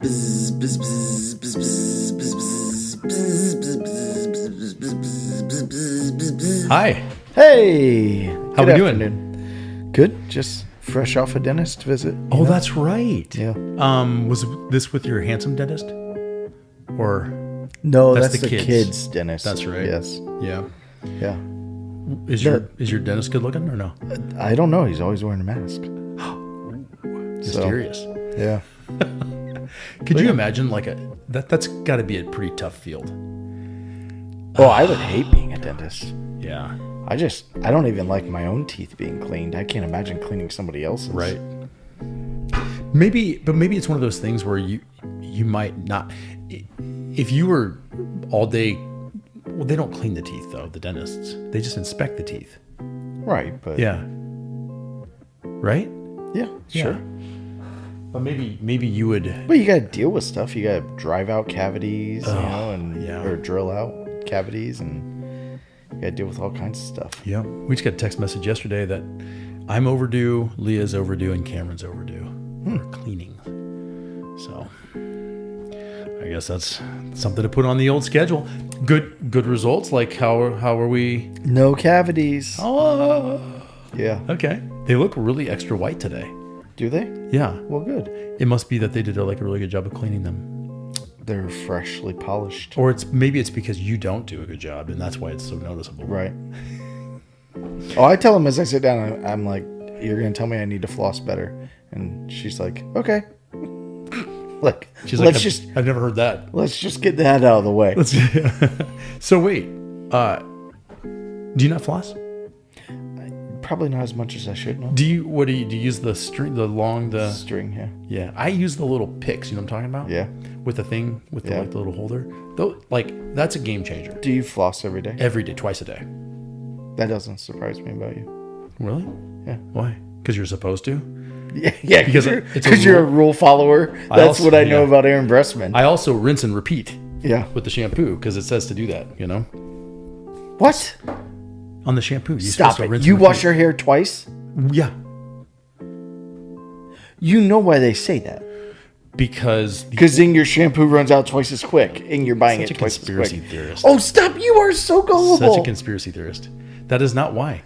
Hi. Hey. How we doing? Afternoon. Good. Just fresh off a dentist visit. Oh, that's right. Yeah. Was this with your handsome dentist? Or No, That's that's the the kids. kids' dentist. That's right. Yes. Yeah. Yeah. Is your dentist good looking or no? I don't know. He's always wearing a mask. Mysterious. Yeah. Could you imagine that's got to be a pretty tough field. Oh, I would hate being a dentist. Yeah. I don't even like my own teeth being cleaned. I can't imagine cleaning somebody else's. Right. Maybe it's one of those things where you might not, if you were all day. Well, they don't clean the teeth though. The dentists, they just inspect the teeth. Right. But Yeah. Right. Yeah. Sure. But maybe you would. But you got to deal with stuff. You got to drive out cavities, or drill out cavities, and you got to deal with all kinds of stuff. Yeah. We just got a text message yesterday that I'm overdue, Leah's overdue, and Cameron's overdue for cleaning. So I guess that's something to put on the old schedule. Good results. Like how are we? No cavities. Oh. Yeah. Okay. They look really extra white today. Do they? Yeah. Well, good. It must be that they did a really good job of cleaning them. They're freshly polished. Or maybe it's because you don't do a good job, and that's why it's so noticeable. Right. Oh, I tell them as I sit down, I'm like, you're going to tell me I need to floss better. And she's like, okay. She's like, I've never heard that. Let's just get that out of the way. So wait, do you not floss? Probably not as much as I should. No. Do you use the string, the string? Yeah. Yeah, I use the little picks. You know what I'm talking about? Yeah. With the thing, with the little holder. Though, that's a game changer. Do you floss every day? Every day, twice a day. That doesn't surprise me about you. Really? Yeah. Why? Because you're supposed to. Yeah, because you're a rule follower. That's what I know about Aaron Bressman. I also rinse and repeat. Yeah. With the shampoo, because it says to do that. You know. What? On the shampoo. Stop it. You wash your hair twice? Yeah. You know why they say that? Because then your shampoo runs out twice as quick, and you're buying it twice as quick. Such a conspiracy theorist. Oh, stop! You are so gullible. Such a conspiracy theorist. That is not why.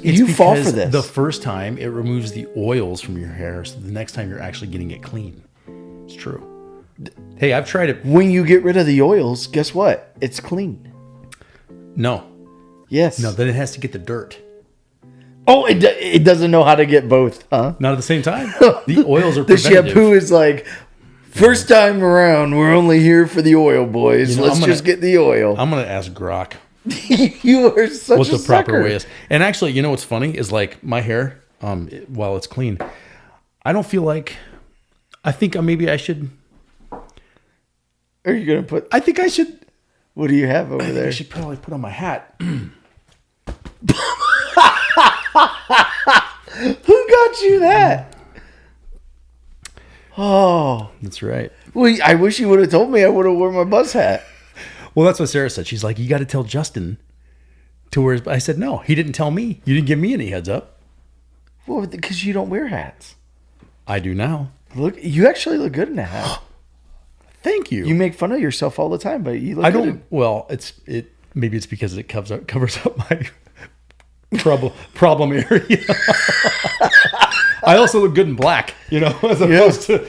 You fall for this. The first time it removes the oils from your hair, so the next time you're actually getting it clean. It's true. Hey, I've tried it. When you get rid of the oils, guess what? It's clean. No. Yes. No, then it has to get the dirt. Oh, it doesn't know how to get both, huh? Not at the same time. The oils are the preventative. shampoo is like, first time around, we're only here for the oil, boys. Let's just get the oil. I'm going to ask Grok. You are such what a the sucker. proper way is. And actually, you know what's funny is like my hair, while it's clean, I don't feel like, I think maybe I should. Are you going to put? I think I should. What do you have over there? I should probably put on my hat. Who got you that? Oh, that's right. Well, I wish you would have told me. I would have worn my buzz hat. Well, that's what Sarah said. She's like, you got to tell Justin to wear his. I said, no, he didn't tell me. You didn't give me any heads up. Well, because you don't wear hats. I do now. Look, you actually look good in a hat. Thank you. You make fun of yourself all the time, but you look good. Well, maybe it's because it covers up my problem area. I also look good in black, as opposed to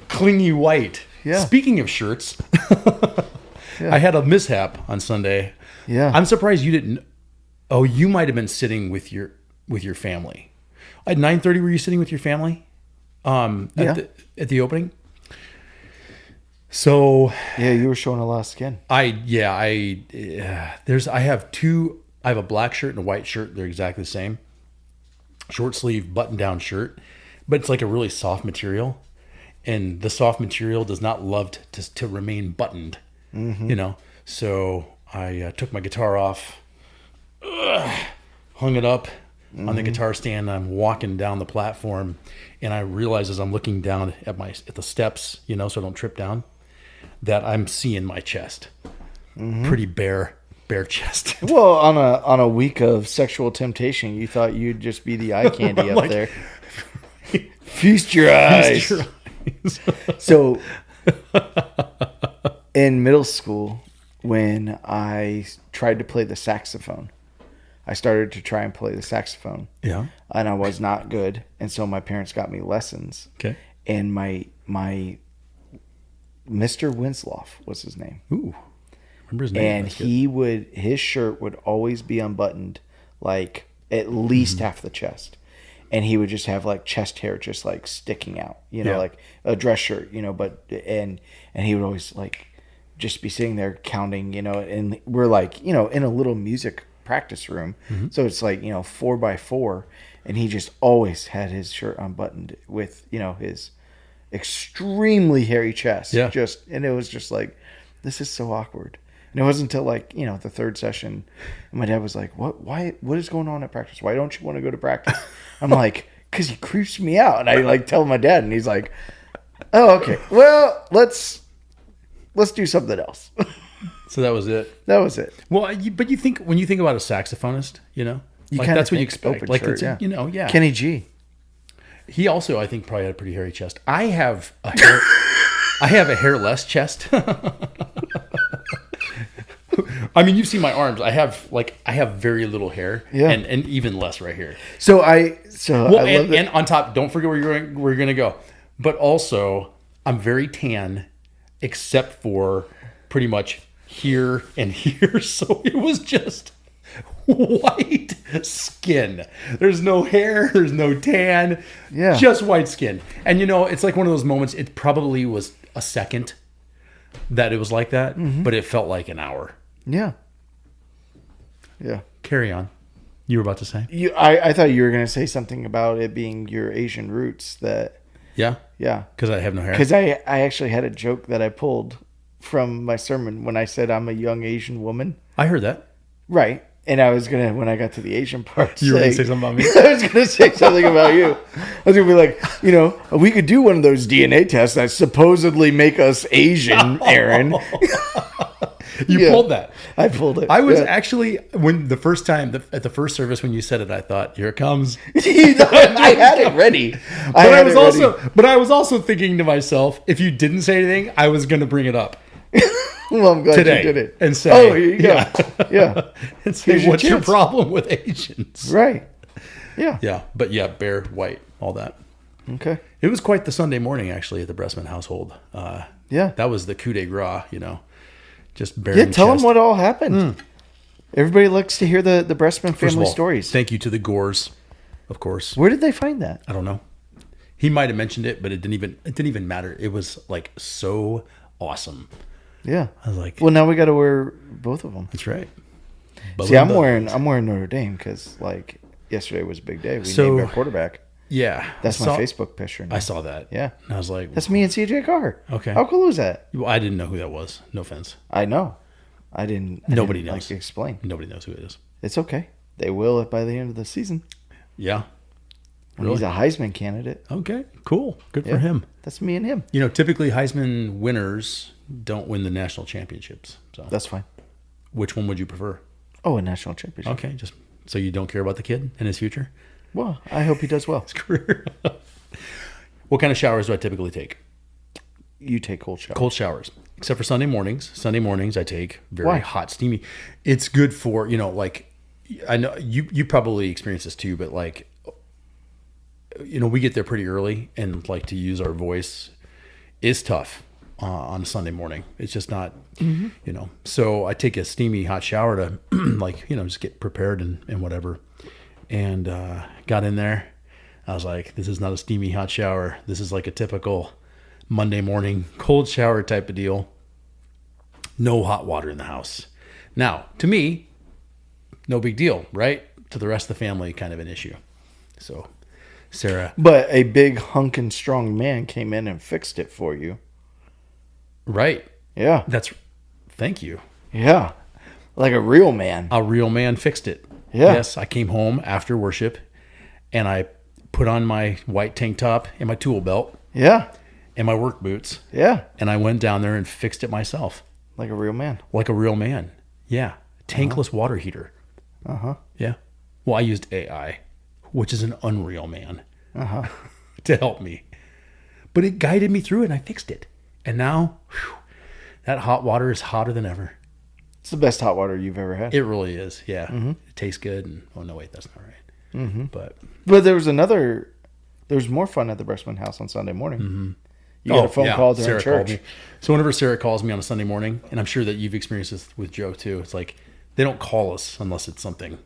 clingy white. Yeah. Speaking of shirts, I had a mishap on Sunday. Yeah. I'm surprised you didn't. Oh, you might have been sitting with your family. At 9:30, were you sitting with your family? At the opening? So yeah, you were showing a lot of skin. I have a black shirt and a white shirt. They're exactly the same. Short sleeve button down shirt, but it's like a really soft material, and the soft material does not love to remain buttoned. Mm-hmm. So I took my guitar off, hung it up on the guitar stand. And I'm walking down the platform, and I realize as I'm looking down at the steps, so I don't trip down, that I'm seeing my chest, pretty bare chest. Well, on a week of sexual temptation, you thought you'd just be the eye candy up there. Feast your eyes. Feast your eyes. So In middle school, when I tried to play the saxophone, I started to try and play the saxophone. Yeah. And I was not good. And so my parents got me lessons. Okay. And my Mr. Winslow was his name. Ooh. Remember his name. And his shirt would always be unbuttoned, like at least half the chest. And he would just have like chest hair just like sticking out, like a dress shirt, and he would always like just be sitting there counting, and we're like, in a little music practice room. So it's like, 4x4, and he just always had his shirt unbuttoned with, his extremely hairy chest. Yeah. And it was just like, this is so awkward. And it wasn't until like, the third session, and my dad was like, what is going on at practice? Why don't you want to go to practice? I'm like, because he creeps me out. And I like tell my dad, and he's like, oh, okay. Well, let's do something else. So that was it. That was it. Well, but when you think about a saxophonist, like that's what you expect. Like, shirt, yeah. Kenny G. He also, I think, probably had a pretty hairy chest. I have a hairless chest. I mean, you've seen my arms. I have very little hair, and even less right here. And on top, don't forget where you're going to go. But also, I'm very tan, except for pretty much here and here. So it was just white skin. There's no hair. There's no tan. Yeah, just white skin. And it's like one of those moments. It probably was a second that it was like that, but it felt like an hour. Yeah. Yeah. Carry on. You were about to say? I thought you were going to say something about it being your Asian roots. Yeah? Yeah. Because I have no hair? Because I actually had a joke that I pulled from my sermon when I said I'm a young Asian woman. I heard that. Right. And I was going to, when I got to the Asian part, you were going to say something about me? I was going to say something about you. I was going to be like, we could do one of those DNA tests that supposedly make us Asian, Aaron. You pulled that. I pulled it. I was actually, when the first time, at the first service when you said it, I thought, here it comes. I had it ready. But I was also thinking to myself, if you didn't say anything, I was going to bring it up. Well, I'm glad today you did it. And say, oh, here you go. Yeah. And say, what's your problem with Asians? Right. Yeah. Yeah. But yeah, bare, white, all that. Okay. It was quite the Sunday morning, actually, at the Bressman household. Yeah. That was the coup de grace, just bare. Yeah, tell them what all happened. Everybody likes to hear the Bressman family stories. Thank you to the Gores, of course. Where did they find that? I don't know. He might have mentioned it, but it didn't even matter. It was like so awesome. Yeah. I was like, well, now we got to wear both of them. That's right. See, I'm wearing Notre Dame because like yesterday was a big day. We named our quarterback. Yeah. That's my Facebook picture now. I saw that. Yeah. And I was like, that's me and CJ Carr. Okay. How cool is that? Well, I didn't know who that was. No offense. I know. Nobody knows. Like to explain. Nobody knows who it is. It's okay. They will by the end of the season. Yeah. Really? He's a Heisman candidate. Okay. Cool. Good for him. That's me and him. Typically Heisman winners don't win the national championships. So that's fine. Which one would you prefer? Oh, a national championship. Okay. Just so you don't care about the kid and his future? Well, I hope he does well. His career. What kind of showers do I typically take? You take cold showers. Cold showers. Except for Sunday mornings. Sunday mornings I take very hot, steamy. It's good for, like, I know you probably experience this too, but like, we get there pretty early, and like to use our voice is tough on a Sunday morning. It's just not, so I take a steamy hot shower to like, just get prepared and whatever. And got in there. I was like, this is not a steamy hot shower. This is like a typical Monday morning cold shower type of deal. No hot water in the house. Now, to me, no big deal, right? To the rest of the family, kind of an issue. So, Sarah. But a big hunkin' strong man came in and fixed it for you. Right. Yeah. Thank you. Yeah. Like a real man. A real man fixed it. Yeah. Yes, I came home after worship, and I put on my white tank top and my tool belt. Yeah. And my work boots. Yeah. And I went down there and fixed it myself. Like a real man. Like a real man. Yeah. Tankless water heater. Uh-huh. Yeah. Well, I used AI, which is an unreal man, uh-huh, to help me. But it guided me through it, and I fixed it. And now, whew, that hot water is hotter than ever. It's the best hot water you've ever had. It really is. Yeah. Mm-hmm. It tastes good. And oh, no, wait, that's not right. Mm-hmm. But there's more fun at the Breastman house on Sunday morning. Mm-hmm. You got a phone call during Sarah church. Called me. So whenever Sarah calls me on a Sunday morning, and I'm sure that you've experienced this with Joe too, it's like they don't call us unless it's something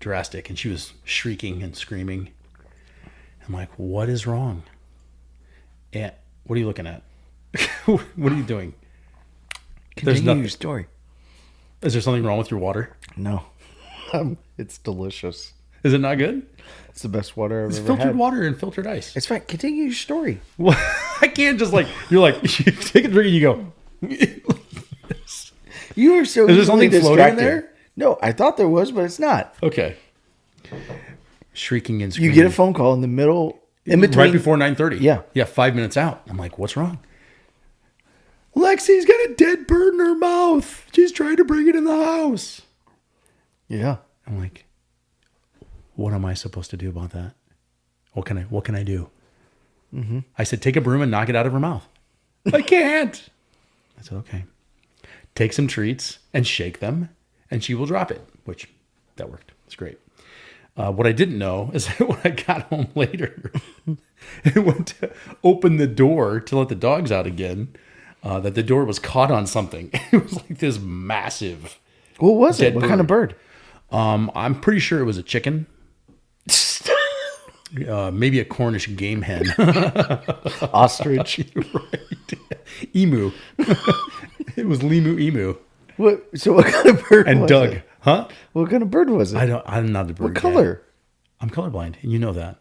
drastic. And she was shrieking and screaming. I'm like, what is wrong? And what are you looking at? What are you doing? There's nothing. Your story. Is there something wrong with your water? No. It's delicious. Is it not good? It's the best water I've ever had. It's filtered water and filtered ice. It's fine. Continue your story. Well, I can't just you're like, you take a drink and you go. You are so Is there something floating in there? No, I thought there was, but it's not. Okay. Shrieking and screaming. You get a phone call in the middle, in between. Right before 9:30. Yeah. Yeah, 5 minutes out. I'm like, what's wrong? Lexi's got a dead bird in her mouth. She's trying to bring it in the house. Yeah. I'm like, what am I supposed to do about that? What can I do? Mm-hmm. I said, take a broom and knock it out of her mouth. I can't. I said, okay. Take some treats and shake them, and she will drop it, which that worked. It's great. What I didn't know is that when I got home later and went to open the door to let the dogs out again, that the door was caught on something. It was like this massive. What was it? What kind of bird? I'm pretty sure it was a chicken. Maybe a Cornish game hen. Ostrich. Right. Emu. It was emu. What? So what kind of bird and was Doug. it? Huh? What kind of bird was it? I'm not the bird. What color? I'm colorblind, and you know that.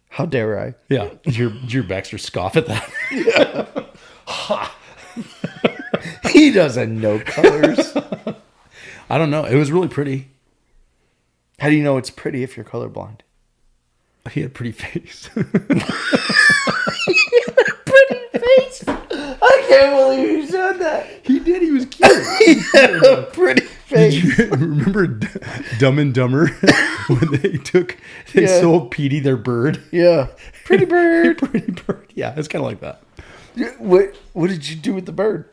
How dare I? Yeah. Did your Baxter scoff at that? Yeah. He doesn't know colors. I don't know. It was really pretty. How do you know it's pretty if you're colorblind? He had a pretty face. Pretty face? I can't believe you said that. He did. He was cute. He had a pretty face. Did you remember Dumb and Dumber when they sold Petey their bird? Yeah. Pretty bird. Pretty bird. Yeah, it's kind of like that. What did you do with the bird?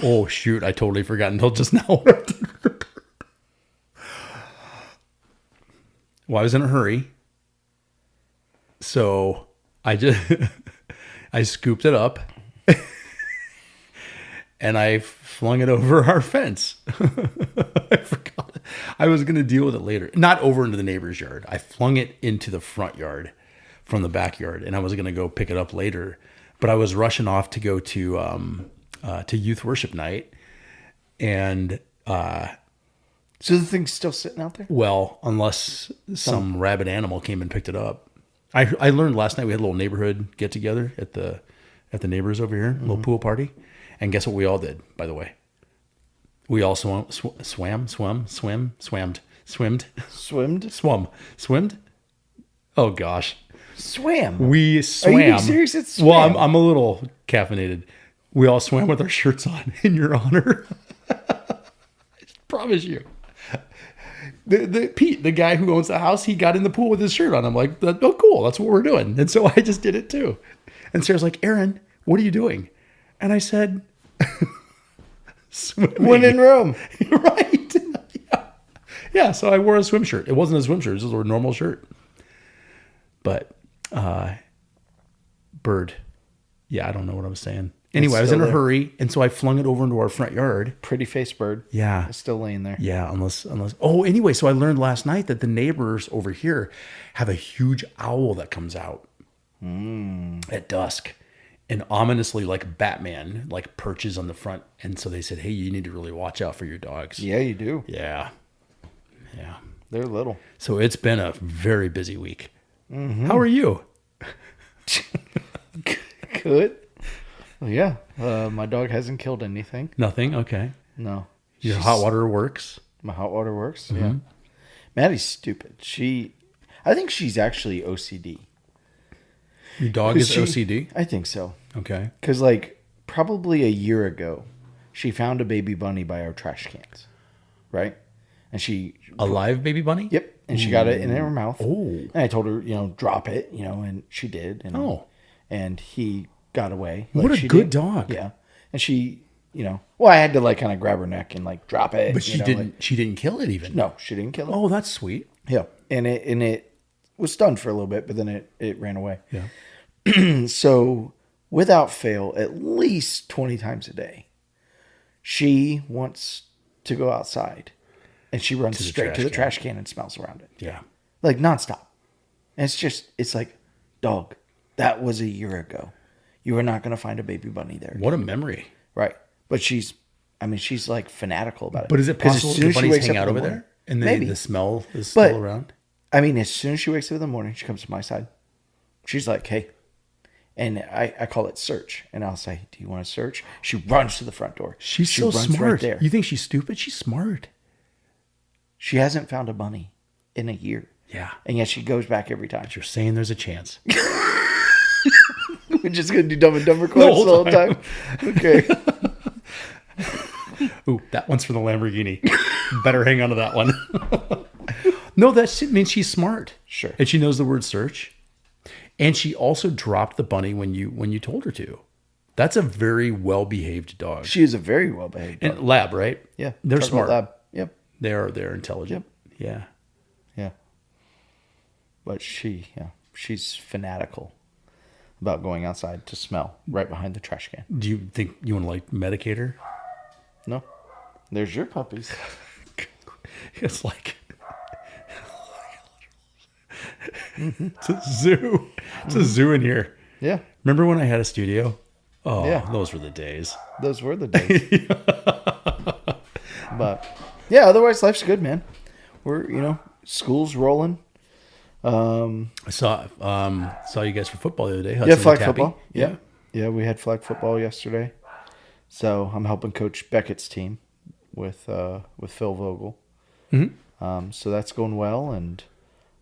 Oh, shoot. I totally forgot until just now. Well, I was in a hurry. So I scooped it up and I flung it over our fence. I forgot. I was going to deal with it later. Not over into the neighbor's yard. I flung it into the front yard from the backyard, and I was going to go pick it up later. But I was rushing off to go to youth worship night. And so the thing's still sitting out there? well, unless some rabid animal came and picked it up. I learned last night we had a little neighborhood get together at the neighbors over here, a little pool party. And guess what we all did, by the way? We all swam. Oh gosh. Swam. We swam. Are you being serious? It's swam. Well, I'm a little caffeinated. We all swam with our shirts on in your honor. I promise you. Pete, the guy who owns the house, he got in the pool with his shirt on. I'm like, oh, cool. That's what we're doing. And so I just did it too. And Sarah's like, Aaron, what are you doing? And I said, swimming. When in Rome. Right. Yeah. So I wore a swim shirt. It wasn't a swim shirt. It was a normal shirt. But bird. Yeah, I don't know what I was saying. Anyway, I was in a hurry, and so I flung it over into our front yard. Pretty face bird. Yeah. It's still laying there. Yeah, unless. Oh, anyway, so I learned last night that the neighbors over here have a huge owl that comes out at dusk, and ominously, like Batman, like perches on the front. And so they said, "Hey, you need to really watch out for your dogs." Yeah, you do. Yeah. They're little. So it's been a very busy week. Mm-hmm. How are you? Good. Well, yeah. My dog hasn't killed anything. Nothing? Okay. No. Your hot water works? My hot water works? Mm-hmm. Yeah. Maddie's stupid. I think she's actually OCD. Your dog is OCD? I think so. Okay. Because, probably a year ago, she found a baby bunny by our trash cans. Right? And a live baby bunny? Yep. And she got it in her mouth. Oh. And I told her, drop it, and she did. And he got away. What a she good did. dog. Yeah. And she, well, I had to like kind of grab her neck and like drop it. But she didn't kill it even. No, she didn't kill it. Oh, that's sweet. Yeah. And it was stunned for a little bit, but then it ran away. Yeah. So without fail, at least 20 times a day, she wants to go outside and she runs straight to the trash can and smells around it. Yeah. Like nonstop. And it's like, dog, that was a year ago. You are not going to find a baby bunny there. What a memory. Right. But she's like fanatical about it. But is it possible the bunnies hang out over there? And the smell is still around? I mean, as soon as she wakes up in the morning, she comes to my side. She's like, hey. And I call it search. And I'll say, do you want to search? She runs to the front door. She so runs smart. Right there. You think she's stupid? She's smart. She hasn't found a bunny in a year. Yeah. And yet she goes back every time. But you're saying there's a chance. We're just going to do Dumb and Dumber quotes the whole time. Okay. Ooh, that one's for the Lamborghini. Better hang on to that one. No, that means she's smart. Sure. And she knows the word search. And she also dropped the bunny when you told her to. That's a very well-behaved dog. She is a very well-behaved dog. And lab, right? Yeah. They're smart. Lab. Yep. They're intelligent. Yep. Yeah. Yeah. But she's fanatical about going outside to smell right behind the trash can. Do you think you want to like medicate her? No. There's your puppies. It's like it's a zoo. It's a zoo in here. Yeah. Remember when I had a studio? Oh, yeah. Those were the days. Those were the days. But yeah, otherwise life's good, man. We're school's rolling. I saw you guys for football the other day. Yeah, flag football. Yeah. Yeah, we had flag football yesterday. So I'm helping coach Beckett's team with Phil Vogel. Mm-hmm. So that's going well, and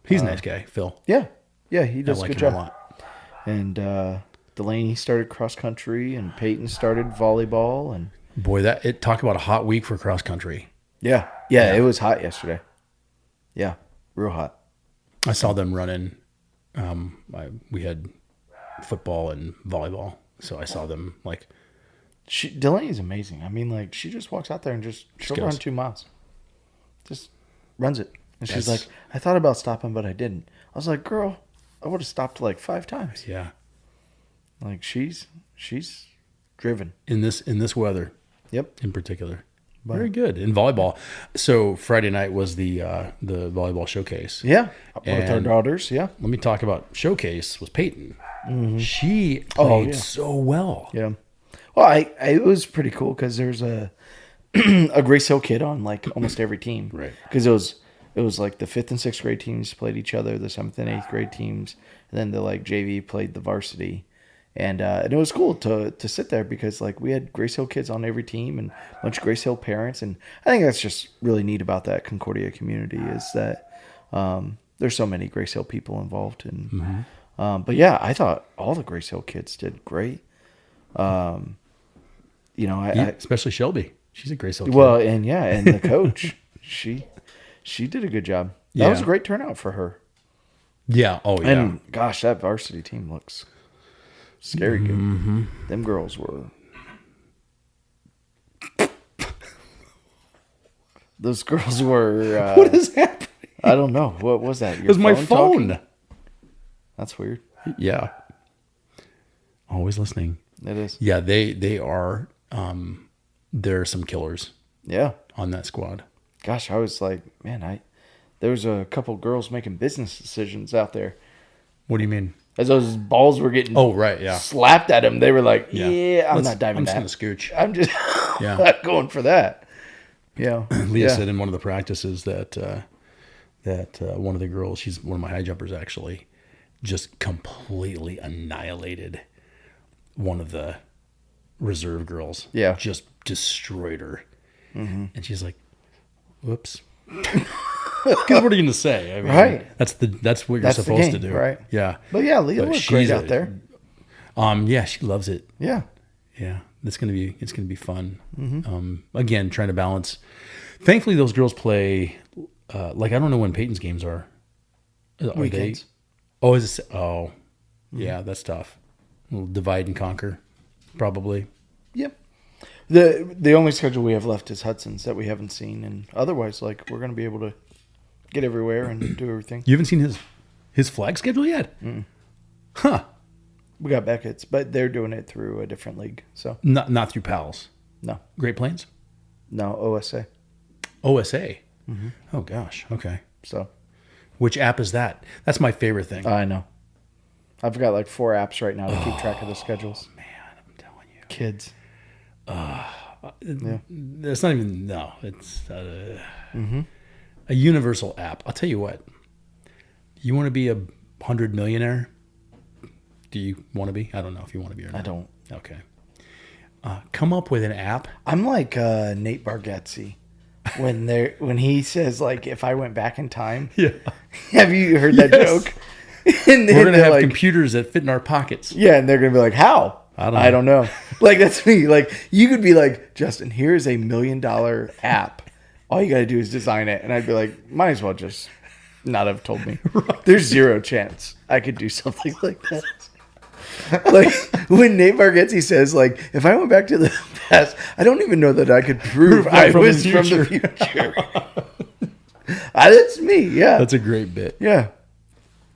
he's a nice guy, Phil. Yeah, he does I a like good him job. a lot. And Delaney started cross country, and Peyton started volleyball, and boy, talk about a hot week for cross country. Yeah, it was hot yesterday. Yeah, real hot. I saw them running. We had football and volleyball, so I saw them like. Delaney's amazing. I mean, like she just walks out there and she'll run 2 miles, just runs it. And she's like, I thought about stopping, but I didn't. I was like, girl, I would have stopped like 5 times. Yeah, like she's driven in this weather. Yep, in particular. Very good in volleyball. So Friday night was the volleyball showcase. Yeah, with our daughters. Yeah. Let me talk about showcase with Peyton. Mm-hmm. She played so well. Yeah. Well, it was pretty cool because there's a GraceHill kid on like almost every team. Right. Because it was like the 5th and 6th grade teams played each other, the 7th and 8th grade teams, and then the like JV played the varsity. And it was cool to sit there because like we had GraceHill kids on every team and a bunch of GraceHill parents, and I think that's just really neat about that Concordia community is that there's so many GraceHill people involved. And but yeah, I thought all the GraceHill kids did great. Especially Shelby, she's a GraceHill kid. Well, and the coach, she did a good job. That was a great turnout for her. Yeah. Oh yeah. And gosh, that varsity team looks scary good. Mm-hmm. Them girls were. Those girls were. What is happening? I don't know. What was that? It was my phone. Talking? That's weird. Yeah. Always listening. It is. Yeah, they are. There are some killers. Yeah. On that squad. Gosh, I was like, man, there was a couple girls making business decisions out there. What do you mean? As those balls were getting slapped at them, they were like, I'm not diving that. I'm just going to scooch. I'm just not going for that. Yeah. Leah said in one of the practices that one of the girls, she's one of my high jumpers actually, just completely annihilated one of the reserve girls. Yeah. Just destroyed her. Mm-hmm. And she's like, whoops. What are you going to say? I mean, right. That's what you're supposed to do. Right. Yeah. But yeah, Leah was great out there. Yeah, she loves it. Yeah. Yeah. It's gonna be fun. Mm-hmm. Again, trying to balance. Thankfully, those girls play. I don't know when Peyton's games are. Weekends. Oh, is it? Oh, yeah, that's tough. We'll divide and conquer, probably. Yep. The only schedule we have left is Hudson's that we haven't seen, and otherwise, like, we're going to be able to get everywhere and do everything. You haven't seen his flag schedule yet? Huh. We got Beckett's, but they're doing it through a different league. So Not through Pals. no, Great Plains? no OSA. OSA? Oh, gosh. Okay. So Which app is that? That's my favorite thing. I know. I've got like 4 apps right now to keep track of the schedules. Man, I'm telling you. Kids. It's not even, no. It's a universal app. I'll tell you what. You want to be a 100 millionaire? Do you want to be? I don't know if you want to be or not. I don't. Okay. Come up with an app. I'm like Nate Bargatze when he says, like, if I went back in time. Yeah. Have you heard that joke? And We're going to have like, computers that fit in our pockets. yeah, and they're gonna be like, how? I don't know. Like, that's me. Like, you could be like, Justin, here's a $1 million app. All you got to do is design it. And I'd be like, might as well just not have told me. Right. There's zero chance I could do something like that. Like, when Nate Bargatze says, like, if I went back to the past, I don't even know that I could prove I from was the from the future. future. That's me, yeah. That's a great bit. Yeah.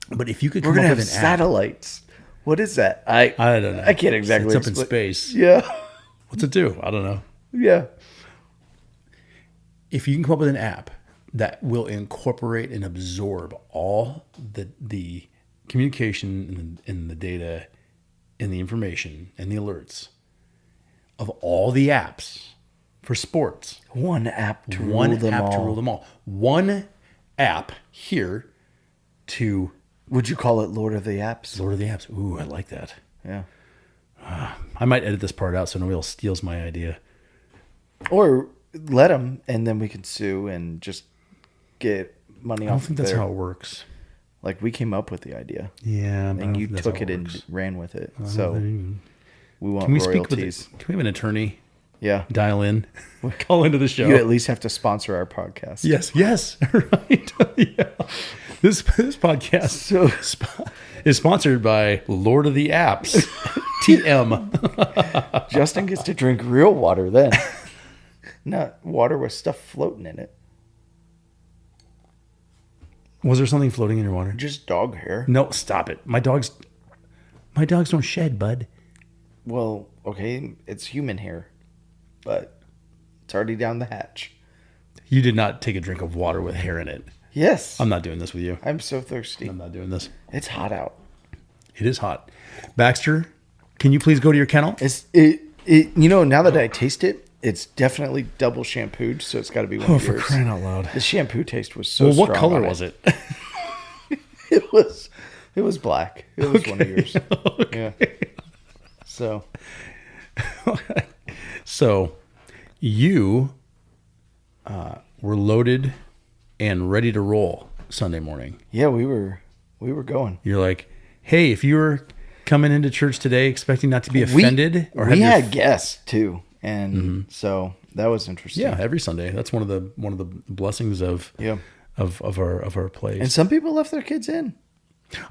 But if you could We're come going to up have with an app. What is that? I don't know. I can't exactly It's up in explain. space. Yeah. What's it do? I don't know. Yeah. If you can come up with an app that will incorporate and absorb all the communication and the data and the information and the alerts of all the apps for sports. One app to rule them all. One app here to Would you call it Lord of the Apps? Lord of the Apps. Ooh, I like that. Yeah. I might edit this part out so nobody else steals my idea. Or let them, and then we can sue and just get money I don't off think of that's there. how it works. Like, we came up with the idea, Yeah, and you took it and ran with it. So we want Can we royalties. speak with? Can we have an attorney Yeah. dial in, call into the show? You at least have to sponsor our podcast. Yes, right. Yeah. This podcast is sponsored by Lord of the Apps, TM. Justin gets to drink real water then. Not water with stuff floating in it. Was there something floating in your water? Just dog hair. No, stop it. My dogs don't shed, bud. Well, okay, it's human hair, but it's already down the hatch. You did not take a drink of water with hair in it. Yes. I'm not doing this with you. I'm so thirsty. I'm not doing this. It's hot out. It is hot. Baxter, can you please go to your kennel? Now that I taste it, it's definitely double shampooed, so it's got to be one of For yours. crying out loud. The shampoo taste was so Well, strong. what color on was it? It was black. It was one of yours. Yeah. So So you were loaded and ready to roll Sunday morning. yeah, we were going. You're like, hey, if you were coming into church today expecting not to be offended We had guests too, and so that was interesting. yeah, every Sunday. That's one of the blessings of Yeah. of our place. And some people left their kids in,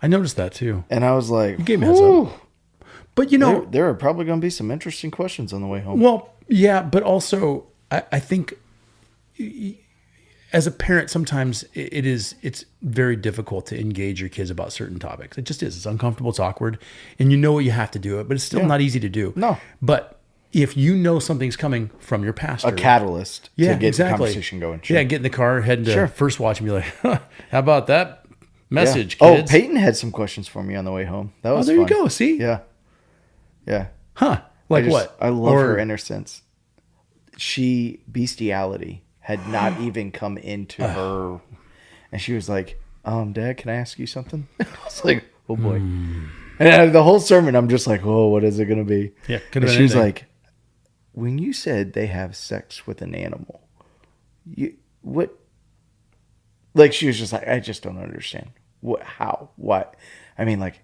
I noticed that too. and I was like, You gave me a heads up. "Whew." But you know, There are probably going to be some interesting questions on the way home. well, yeah, but also I think as a parent, sometimes it's very difficult to engage your kids about certain topics. It just is. It's uncomfortable. It's awkward, and you know what you have to do it, but it's still not easy to do. No. But if you know something's coming from your pastor, A catalyst to get the conversation going. Sure. Yeah, get in the car, heading to First Watch, and be like, huh, "How about that message, Yeah. kids?" Oh, Peyton had some questions for me on the way home. That was there you fun. go. See, Yeah. Yeah. huh? Like what? I love her innocence. Bestiality had not even come into her. And she was like, Dad, can I ask you something? I was like, oh boy. And the whole sermon, I'm just like, oh, what is it going to be? Yeah, and could have been she's anything. like, when you said they have sex with an animal, what? Like, she was just like, I just don't understand. What? How? What? I mean, like,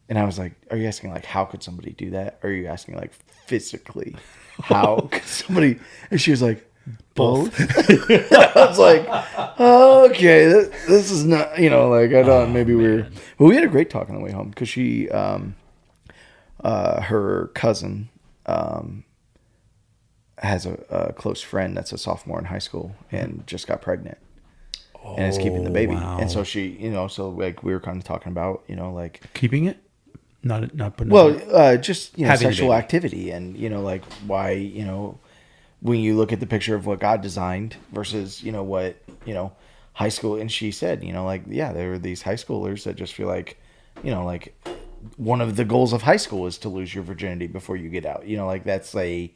and I was like, are you asking, like, how could somebody do that? Or are you asking, like, physically? How could somebody? And she was like, both. I was like, okay, this is not, like, I thought maybe we were, but we had a great talk on the way home because she, her cousin has a close friend that's a sophomore in high school and just got pregnant and is keeping the baby. Wow. And so she, so like we were kind of talking about, like Keeping it? Not putting just, Having a sexual baby. activity and, like why, when you look at the picture of what God designed versus, what, high school. And she said, like, yeah, there were these high schoolers that just feel like, like one of the goals of high school is to lose your virginity before you get out. Like that's a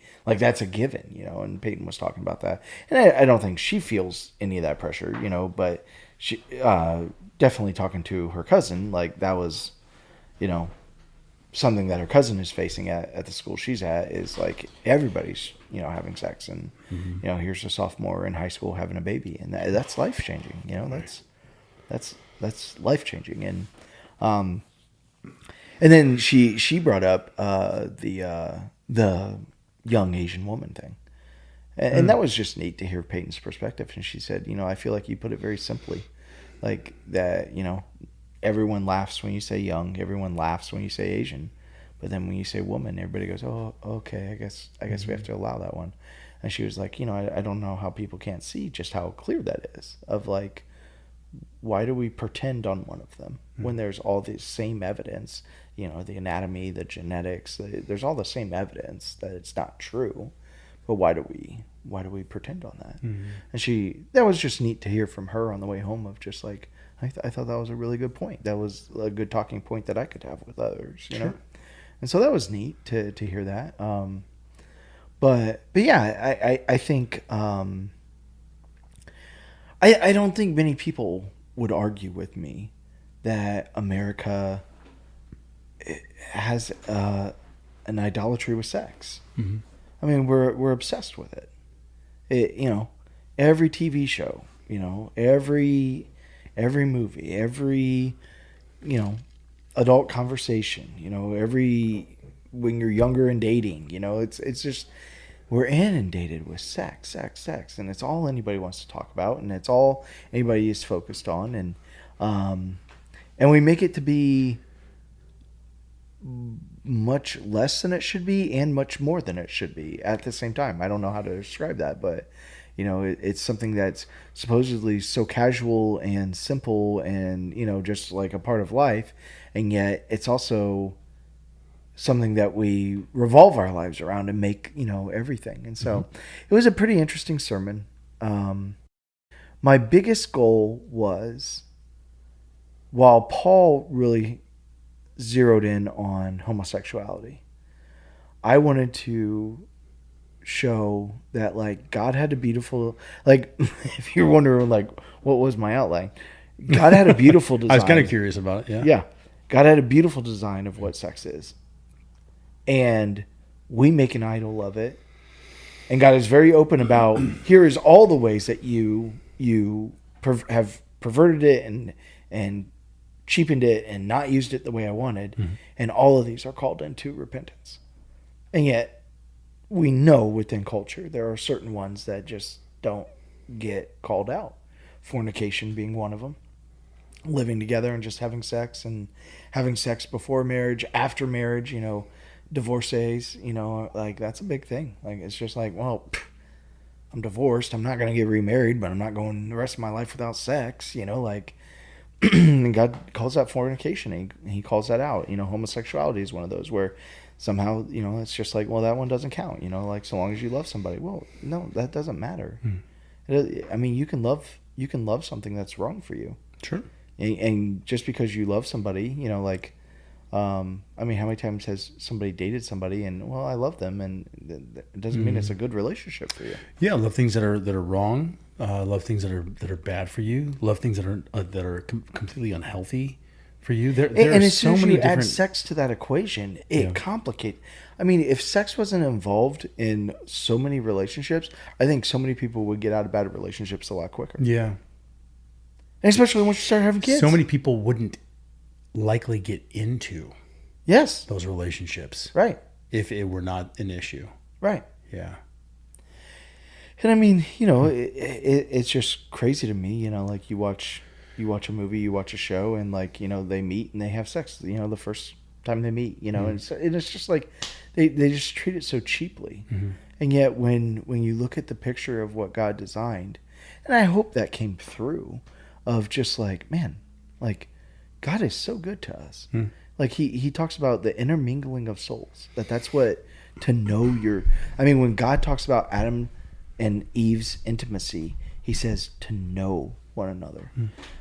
given. And Peyton was talking about that, and I don't think she feels any of that pressure. But she definitely talking to her cousin, like that was, something that her cousin is facing at the school she's at is like everybody's having sex, and here's a sophomore in high school having a baby, and that's life changing. That's life changing, and then she brought up the young Asian woman thing. And that was just neat to hear Peyton's perspective. And she said, I feel like you put it very simply. Like that, everyone laughs when you say young. Everyone laughs when you say Asian. But then when you say woman, everybody goes, oh, okay, I guess we have to allow that one. And she was like, I don't know how people can't see just how clear that is. Of like, why do we pretend on one of them when there's all the same evidence, the anatomy, the genetics, there's all the same evidence that it's not true. But why do we pretend on that? And that was just neat to hear from her on the way home of just like, I thought that was a really good point. That was a good talking point that I could have with others, Sure. And so that was neat to hear that. But yeah, I think, I don't think many people would argue with me that America has an idolatry with sex. I mean, we're obsessed with it. Every TV show, every movie, every adult conversation, when you're younger and dating, it's just we're inundated with sex, and it's all anybody wants to talk about, and it's all anybody is focused on, and we make it to be much less than it should be and much more than it should be at the same time. I don't know how to describe that, but it's something that's supposedly so casual and simple and just like a part of life, and yet it's also something that we revolve our lives around and make everything. And so it was a pretty interesting sermon. My biggest goal was, while Paul really zeroed in on homosexuality, I wanted to show that like God had a beautiful, like if you're wondering like what was my outline, God had a beautiful design. I was kind of curious about it. Yeah, God had a beautiful design of what sex is, and we make an idol of it. And God is very open about, here is all the ways that you have perverted it and cheapened it and not used it the way I wanted. And all of these are called into repentance. And yet we know within culture there are certain ones that just don't get called out. Fornication being one of them. Living together and just having sex, and having sex before marriage, after marriage, divorcees, like that's a big thing. Like it's just like, well, I'm divorced. I'm not going to get remarried, but I'm not going the rest of my life without sex, like and God calls that fornication. He calls that out. Homosexuality is one of those where somehow, it's just like, well, that one doesn't count, like so long as you love somebody. Well, no, that doesn't matter. I mean, you can love something that's wrong for you. Sure. And just because you love somebody, like, I mean, how many times has somebody dated somebody and, well, I love them, and it doesn't mean it's a good relationship for you. Yeah, love things that are wrong. Love things that are bad for you. Love things that are completely unhealthy for you. There And are as so soon as many you add different. sex to that equation, it complicates. I mean, if sex wasn't involved in so many relationships, I think so many people would get out of bad relationships a lot quicker. Yeah. And especially once you start having kids. So many people wouldn't likely get into Yes. those relationships Right. if it were not an issue. Right. Yeah. And I mean, it's just crazy to me, like you watch a movie, you watch a show, and like, they meet and they have sex, the first time they meet, and it's just like they just treat it so cheaply. And yet when you look at the picture of what God designed, and I hope that came through, of just like, man, like God is so good to us. Like he talks about the intermingling of souls, that's what, to know when God talks about Adam and Eve's intimacy, he says to know one another.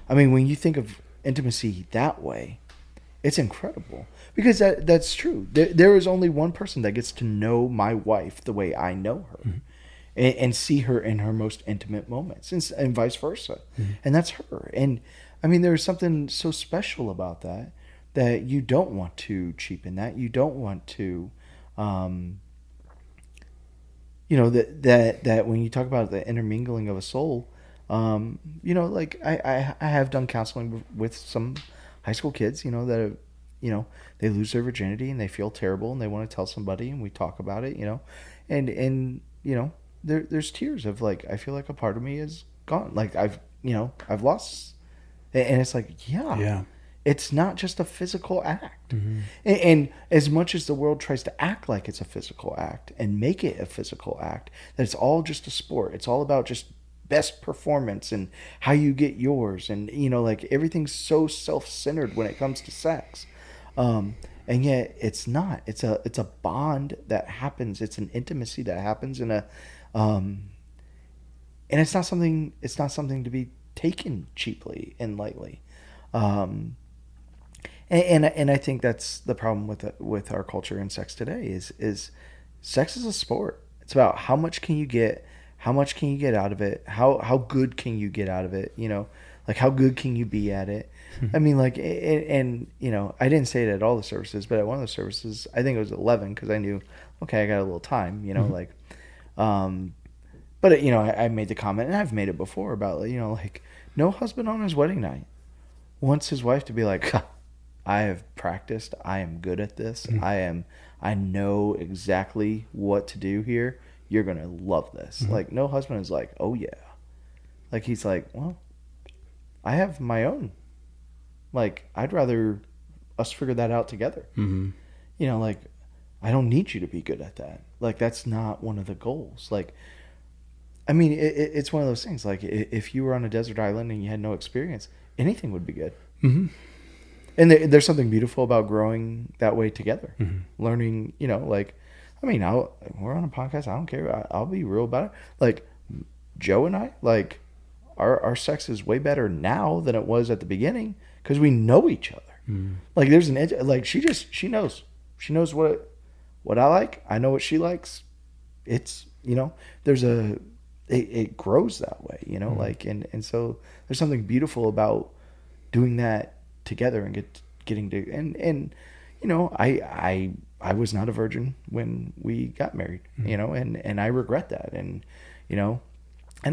When you think of intimacy that way, it's incredible, because that's true. There is only one person that gets to know my wife the way I know her, and see her in her most intimate moments, and vice versa. And that's her. And there's something so special about that you don't want to cheapen that. You don't want to, that when you talk about the intermingling of a soul, like I have done counseling with some high school kids, that have, they lose their virginity and they feel terrible and they want to tell somebody, and we talk about it, and there's tears of like, I feel like a part of me is gone. Like I've lost, and it's like, yeah. It's not just a physical act. And as much as the world tries to act like it's a physical act and make it a physical act, that it's all just a sport. It's all about just best performance and how you get yours. And, like everything's so self-centered when it comes to sex. And yet it's not. It's a bond that happens. It's an intimacy that happens and it's not something to be taken cheaply and lightly. And I think that's the problem with our culture and sex today is sex is a sport. It's about how much can you get out of it, how good can you get out of it, like how good can you be at it. I didn't say it at all the services, but at one of the services, I think it was 11, because I knew, okay, I got a little time, but I made the comment, and I've made it before, about like no husband on his wedding night wants his wife to be like, I have practiced. I am good at this. I know exactly what to do here. You're going to love this. Like, no husband is like, oh yeah. Like, he's like, well, I have my own. Like, I'd rather us figure that out together. Like, I don't need you to be good at that. Like, that's not one of the goals. Like, it's one of those things. Like, if you were on a desert island and you had no experience, anything would be good. And there's something beautiful about growing that way together. Learning, we're on a podcast. I don't care. I'll be real about it. Like, Joe and I, like, our sex is way better now than it was at the beginning, because we know each other. Like, there's an edge. Like, she knows. She knows what I like. I know what she likes. It's, there's it grows that way, like, and so there's something beautiful about doing that together and getting to, and I was not a virgin when we got married, and I regret that, and and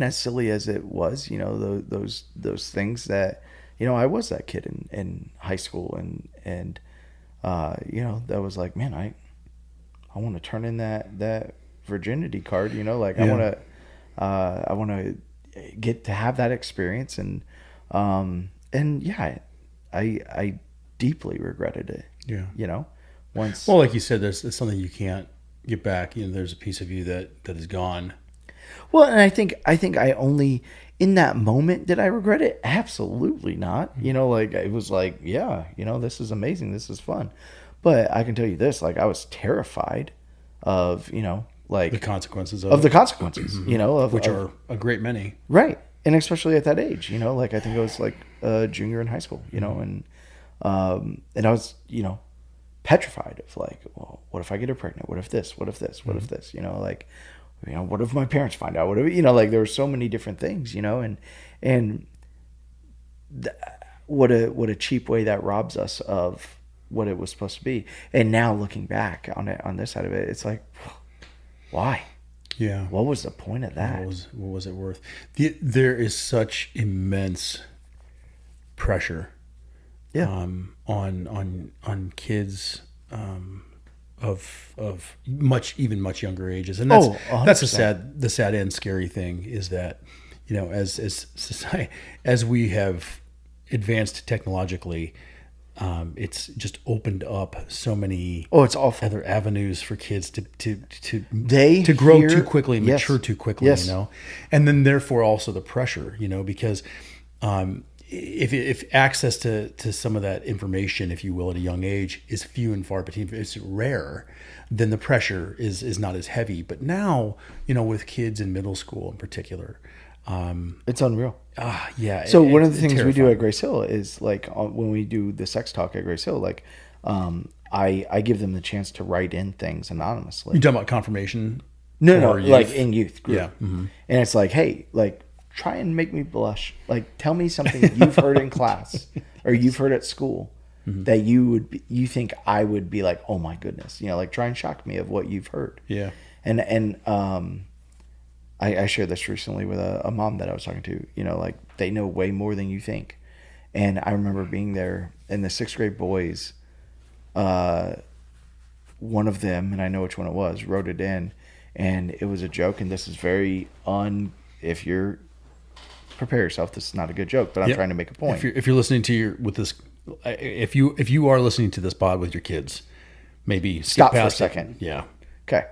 as silly as it was, those things that, I was that kid in high school, and that was like, man, I want to turn in that virginity card, like, yeah. I want to get to have that experience, and yeah, I deeply regretted it. Yeah. Once. Well, like you said, it's something you can't get back. There's a piece of you that is gone. Well, and I think I only, in that moment, did I regret it? Absolutely not. Like, it was like, yeah, this is amazing. This is fun. But I can tell you this, like, I was terrified of, like, the consequences of the consequences, which are a great many. Right. And especially at that age, like, I think I was like a junior in high school, and I was, petrified of, like, well, what if I get her pregnant? What if this? What if this? What if this? Like, what if my parents find out? What if, like, there were so many different things, and what a cheap way that robs us of what it was supposed to be. And now looking back on it, on this side of it, it's like, why? Yeah. What was the point of that? What was it worth? There is such immense pressure, on kids, of much younger ages, and that's the sad and scary thing is that, as society, as we have advanced technologically, it's just opened up so many Oh, it's awful. other avenues for kids They to grow hear- too quickly, Yes. mature too quickly, Yes. and then therefore also the pressure, because if access to some of that information, if you will, at a young age is few and far between, it's rare, then the pressure is not as heavy. But now, with kids in middle school in particular, It's unreal. yeah. So one of the it's things we do terrifying. at Grace Hill is like when we do the sex talk at Grace Hill, like I give them the chance to write in things anonymously. You talking about confirmation? No, for like youth? in youth group. Yeah. Mm-hmm. And it's like, hey, like try and make me blush. Like tell me something you've heard in class or you've heard at school that you think I would be like, oh my goodness, like try and shock me of what you've heard. Yeah. And I shared this recently with a mom that I was talking to. Like they know way more than you think. And I remember being there, and the 6th grade boys, one of them, and I know which one it was, wrote it in, and it was a joke. And this is very if you're prepare yourself, this is not a good joke, but I'm Yep. trying to make a point. If you're listening to if you are listening to this pod with your kids, maybe skip Stop for a past it. second. Yeah. Okay.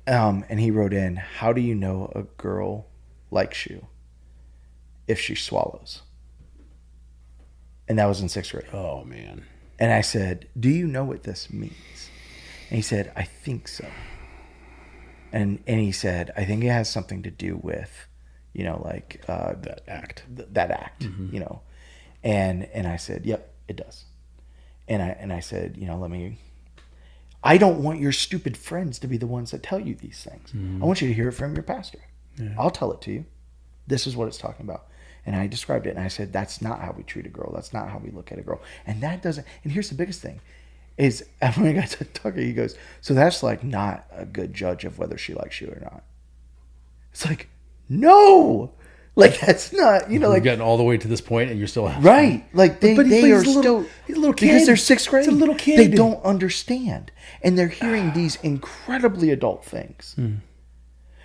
And he wrote in, how do you know a girl likes you if she swallows? And that was in 6th grade. Oh man. And I said, do you know what this means? And he said, I think so. And he said, I think it has something to do with, That act. that act, And I said, yep, it does. And I said, I don't want your stupid friends to be the ones that tell you these things. I want you to hear it from your pastor. Yeah. I'll tell it to you. This is what it's talking about. And I described it, and I said, that's not how we treat a girl. That's not how we look at a girl. And that doesn't, and here's the biggest thing, is when I got to talking, he goes, so that's like not a good judge of whether she likes you or not. It's like, no! Like that's not, We've like, gotten all the way to this point and you're still asking. right. Like they But are he's still, he's a little kid. because they're 6th grade. He's a little kid. They don't understand. And they're hearing these incredibly adult things.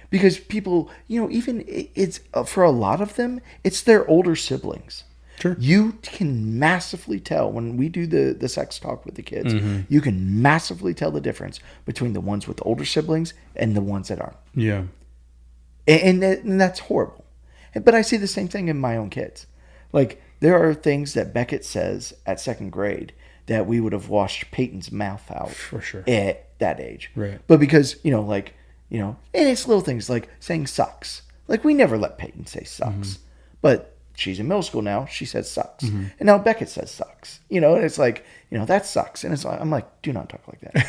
Because people, even it's for a lot of them, it's their older siblings. Sure. You can massively tell when we do the sex talk with the kids, you can massively tell the difference between the ones with older siblings and the ones that aren't. Yeah. And that's horrible. But I see the same thing in my own kids. Like, there are things that Beckett says at 2nd grade that we would have washed Peyton's mouth out For sure. at that age. Right. But because, and it's little things like saying sucks. Like, we never let Peyton say sucks. But she's in middle school now. She says sucks. And now Beckett says sucks. And it's like, that sucks. And it's like, I'm like, do not talk like that.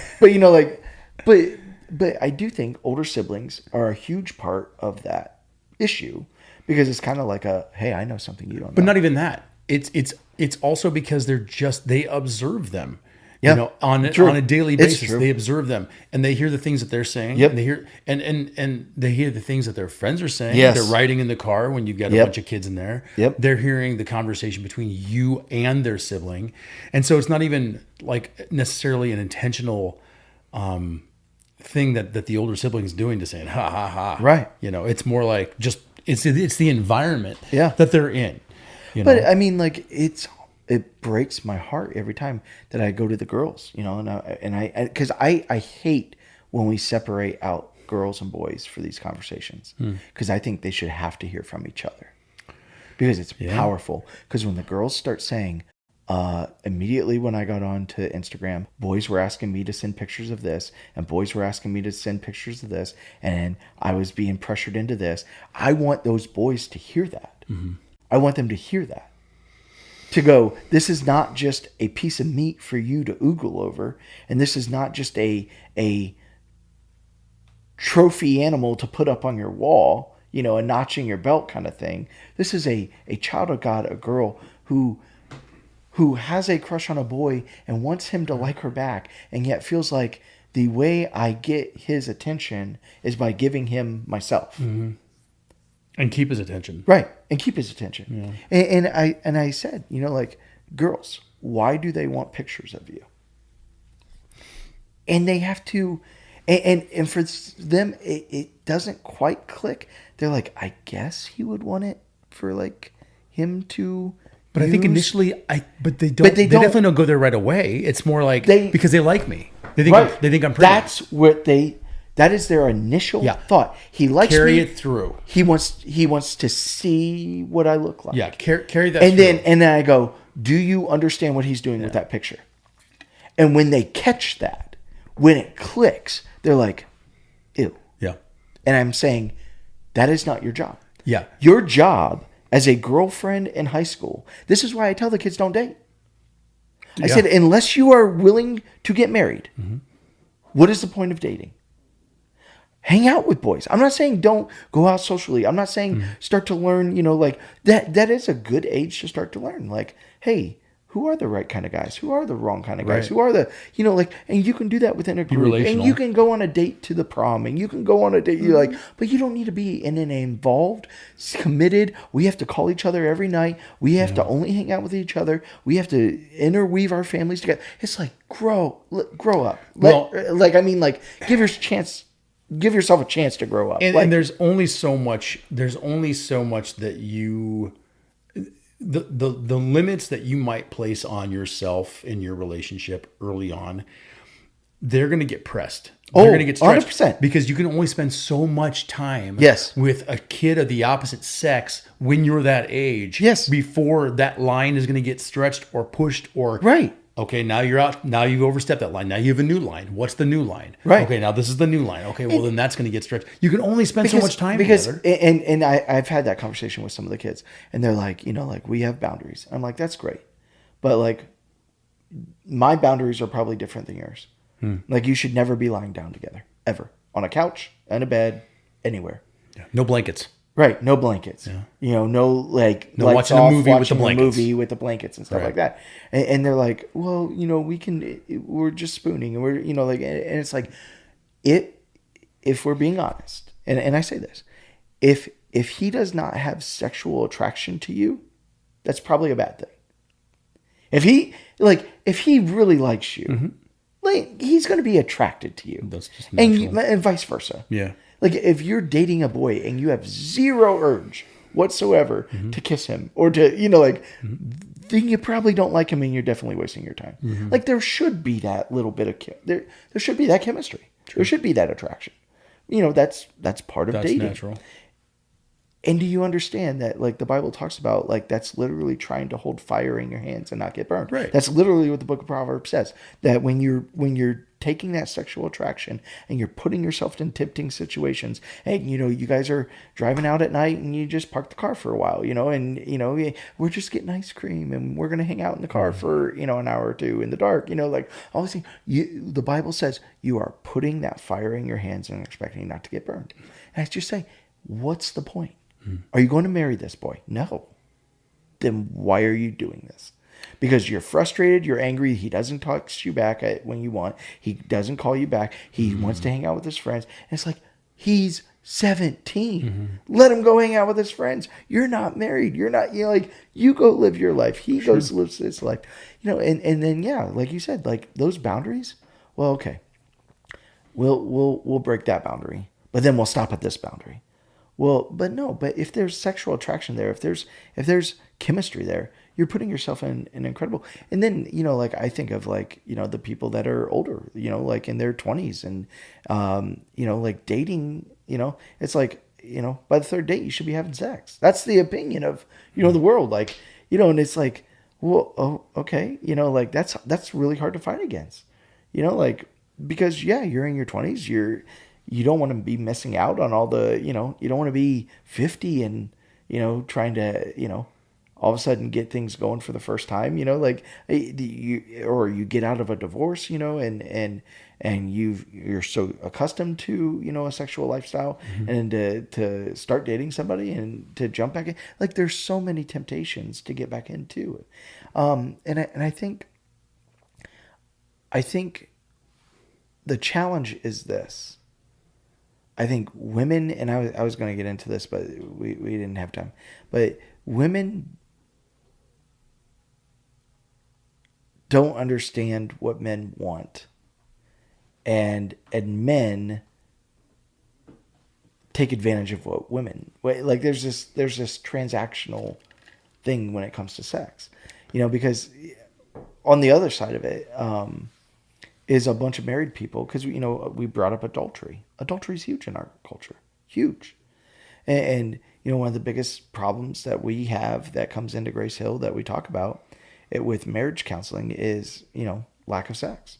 But, but I do think older siblings are a huge part of that issue. Because it's kind of like hey, I know something you don't know. But not even that. It's also because they observe them. Yeah. On a daily It's basis, true. they observe them and they hear the things that they're saying. Yep. And they hear and they hear the things that their friends are saying. Yes. They're riding in the car when you've got a Yep. bunch of kids in there. Yep. They're hearing the conversation between you and their sibling. And so it's not even like necessarily an intentional thing that the older sibling is doing to saying ha ha ha. Right. It's more like just it's the environment Yeah. that they're in. But I mean, like it breaks my heart every time that I go to the girls, because I hate when we separate out girls and boys for these conversations because I think they should have to hear from each other because it's powerful. Because when the girls start saying, immediately when I got on to Instagram, boys were asking me to send pictures of this and boys were asking me to send pictures of this and I was being pressured into this. I want those boys to hear that. I want them to hear that. To go, this is not just a piece of meat for you to oogle over, and this is not just a trophy animal to put up on your wall, a notch in your belt kind of thing. This is a child of God, a girl who has a crush on a boy and wants him to like her back, and yet feels like the way I get his attention is by giving him myself. And keep his attention. Right. And keep his attention. Yeah. And I said, girls, why do they want pictures of you? And they have to, and for them, it doesn't quite click. They're like, I guess he would want it for like him to, But I think initially, but they don't. But They they don't- definitely don't go there right away. It's more like They- because they like me. They think Right. they think I'm pretty. That's what that is their initial thought. He likes Carry me. it through. He wants to see what I look like. Yeah, carry that. And through. then I go, do you understand what he's doing with that picture? And when they catch that, when it clicks, they're like, ew. Yeah. And I'm saying, that is not your job. Yeah. Your job as a girlfriend in high school, this is why I tell the kids don't date. I said, unless you are willing to get married, what is the point of dating? Hang out with boys. I'm not saying don't go out socially. I'm not saying start to learn, like that is a good age to start to learn. Like, hey, who are the right kind of guys? Who are the wrong kind of guys? Right. Who are the, and you can do that within a group. And relational. you can go on a date to the prom and you can go on a date, but you don't need to be in an involved, committed. We have to call each other every night. We have to only hang out with each other. We have to interweave our families together. It's like, grow up. Give yourself a chance to grow up. And there's only so much. There's only so much that you, the limits that you might place on yourself in your relationship early on, they're going to get pressed. They're going to get stretched 100%. because you can only spend so much time Yes. with a kid of the opposite sex when you're that age. Yes. Before that line is going to get stretched or pushed or Right. Okay, now you're out. Now you've overstepped that line. Now you have a new line. What's the new line? Right. Okay, now this is the new line. Okay, well then that's going to get stretched. You can only spend so much time together. And I've had that conversation with some of the kids, and they're like, we have boundaries. I'm like, that's great, but like, my boundaries are probably different than yours. Like, you should never be lying down together ever on a couch, in a bed, anywhere. Yeah. No blankets. Right, no blankets. Yeah. No like No lights watching a off, movie with the watching a blankets. movie with the blankets and stuff Right. like that. And they're like, well, we can. We're just spooning, and we're and it's like, if we're being honest, and I say this, if he does not have sexual attraction to you, that's probably a bad thing. If he really likes you, like, he's going to be attracted to you. That's just natural. and vice versa. Yeah. Like, if you're dating a boy and you have zero urge whatsoever to kiss him or to, then you probably don't like him and you're definitely wasting your time. Like, there should be that little bit of, there should be that chemistry. True. There should be that attraction. That's part of dating. That's natural. And do you understand that, like, the Bible talks about, like, that's literally trying to hold fire in your hands and not get burned. Right. That's literally what the book of Proverbs says. That when you're taking that sexual attraction and you're putting yourself in tempting situations, and you guys are driving out at night and you just park the car for a while, and we're just getting ice cream and we're gonna hang out in the car for an hour or two in the dark, like all these things. The Bible says you are putting that fire in your hands and expecting not to get burned. And I just say, what's the point? Are you going to marry this boy? No. Then why are you doing this? Because you're frustrated, you're angry, he doesn't text you back when you want, he doesn't call you back, he wants to hang out with his friends. And it's like, he's 17. Let him go hang out with his friends. You're not married. You're not, you go live your life. He goes lives his life. And then, like you said, like, those boundaries, well, okay. We'll break that boundary, but then we'll stop at this boundary. Well, but if there's sexual attraction there, if there's chemistry there, you're putting yourself in an incredible. And then, like, I think of, like, the people that are older, like in their 20s and, like, dating, it's like, by the third date, you should be having sex. That's the opinion of, the world. Like, and it's like, well, oh, okay. Like, that's really hard to fight against, like, because you're in your 20s, you don't want to be missing out on all the, you don't want to be 50 and, trying to, all of a sudden get things going for the first time, like, or you get out of a divorce, and you're so accustomed to, a sexual lifestyle and to start dating somebody and to jump back in. Like, there's so many temptations to get back into it. And I think the challenge is this. I think women, and I was going to get into this, but we didn't have time. But women don't understand what men want, and men take advantage of what women like. There's this transactional thing when it comes to sex, because on the other side of it is a bunch of married people, because we brought up adultery. Adultery is huge in our culture, huge, and one of the biggest problems that we have that comes into GraceHill that we talk about with marriage counseling is lack of sex.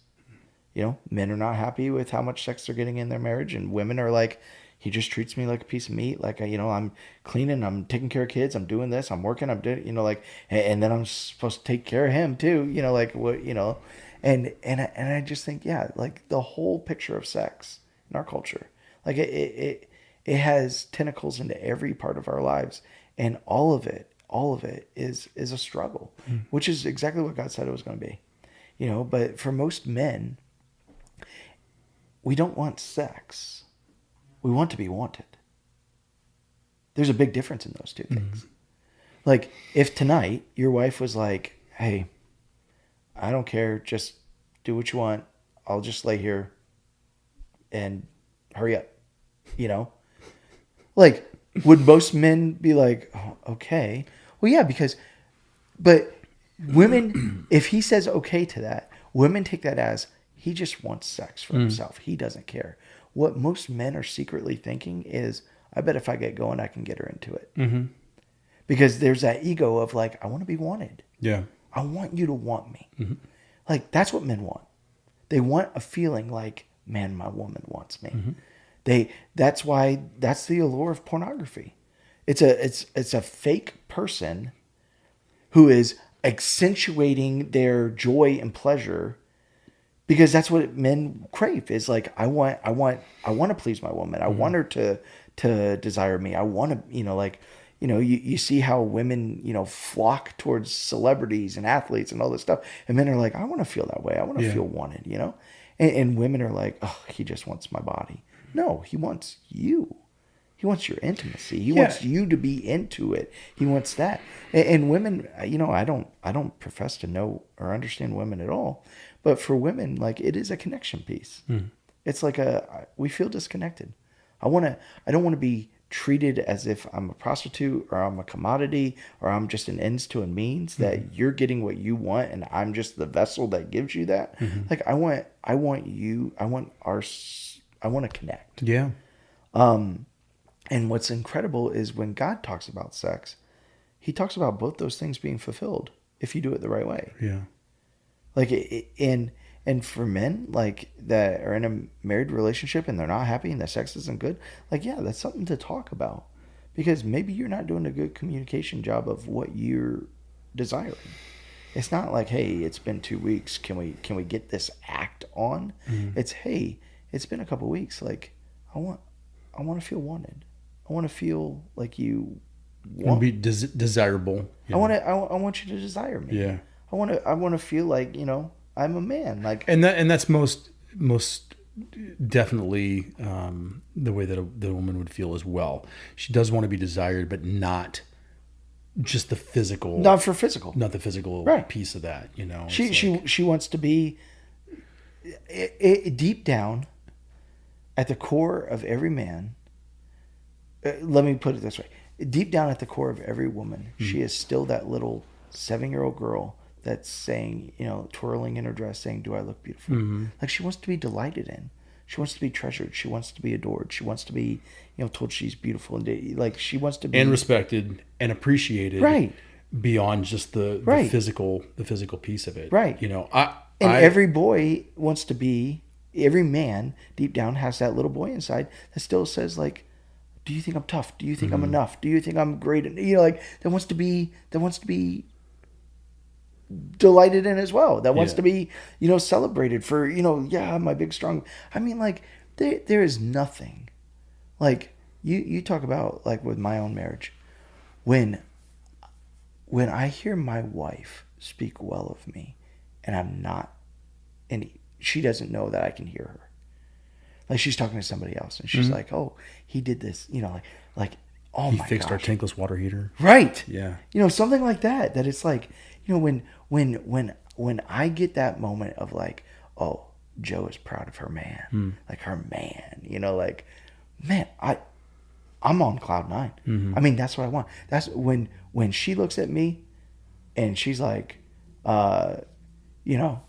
Men are not happy with how much sex they're getting in their marriage, and women are like, he just treats me like a piece of meat. Like, I'm cleaning, I'm taking care of kids, I'm doing this, I'm working, I'm doing, and then I'm supposed to take care of him too, like what, and I just think, yeah, like the whole picture of sex in our culture, like it has tentacles into every part of our lives, and all of it is a struggle, which is exactly what God said it was going to be, but for most men, we don't want sex. We want to be wanted. There's a big difference in those two things. Like, if tonight your wife was like, hey, I don't care, just do what you want. I'll just lay here and hurry up. Like, would most men be like, oh, okay. Well, yeah, but women, if he says okay to that, women take that as he just wants sex for himself. He doesn't care. What most men are secretly thinking is, I bet if I get going, I can get her into it. Mm-hmm. Because there's that ego of like, I want to be wanted. Yeah. I want you to want me. Mm-hmm. Like, that's what men want. They want a feeling like, man, my woman wants me. Mm-hmm. That's the allure of pornography. It's a fake person who is accentuating their joy and pleasure, because that's what men crave. Is like, I want to please my woman. I want her to desire me. I want to, you see how women, flock towards celebrities and athletes and all this stuff. And men are like, I want to feel that way. I want to feel wanted, and women are like, oh, he just wants my body. No, he wants you. He wants your intimacy. He wants you to be into it. He wants that. And women, I don't profess to know or understand women at all. But for women, like, it is a connection piece. It's like we feel disconnected. I don't want to be treated as if I'm a prostitute or I'm a commodity or I'm just an ends to a means, that you're getting what you want and I'm just the vessel that gives you that. Like, I want to connect. Yeah. And what's incredible is when God talks about sex, he talks about both those things being fulfilled if you do it the right way. Yeah. Like, and for men, like, that are in a married relationship and they're not happy and the sex isn't good, like, yeah, that's something to talk about, because maybe you're not doing a good communication job of what you're desiring. It's not like, hey, it's been 2 weeks, can we get this act on? It's, hey, it's been a couple weeks, like, I want to feel wanted. I want to feel like you want be desirable. I want you to desire me. Yeah. I want to feel like, I'm a man. Like, and that's most definitely the way that the woman would feel as well. She does want to be desired, but not just the physical. Not for physical. Not the physical piece of that. She wants to be deep down at the core of every man. Let me put it this way: deep down at the core of every woman, she is still that little 7-year-old girl that's saying, twirling in her dress, saying, "Do I look beautiful?" Like, she wants to be delighted in. She wants to be treasured. She wants to be adored. She wants to be, told she's beautiful, and like, she wants to be and respected and appreciated, right? Beyond just the physical piece of it, right? Every boy wants to be. Every man deep down has that little boy inside that still says, like, do you think I'm tough? Do you think I'm enough? Do you think I'm great? And, like, that wants to be delighted in as well. That wants to be, celebrated for, my big, strong. I mean, like, there is nothing. Like, you talk about, like, with my own marriage, when I hear my wife speak well of me and I'm not, and she doesn't know that I can hear her. Like, she's talking to somebody else and she's like, oh, he did this, like, oh my gosh. He fixed our tankless water heater. Right. Yeah. Something like that it's like, when I get that moment of like, oh, Joe is proud of her man, like her man, like, man, I I'm on cloud 9. I mean, that's what I want. That's when she looks at me and she's like, you know,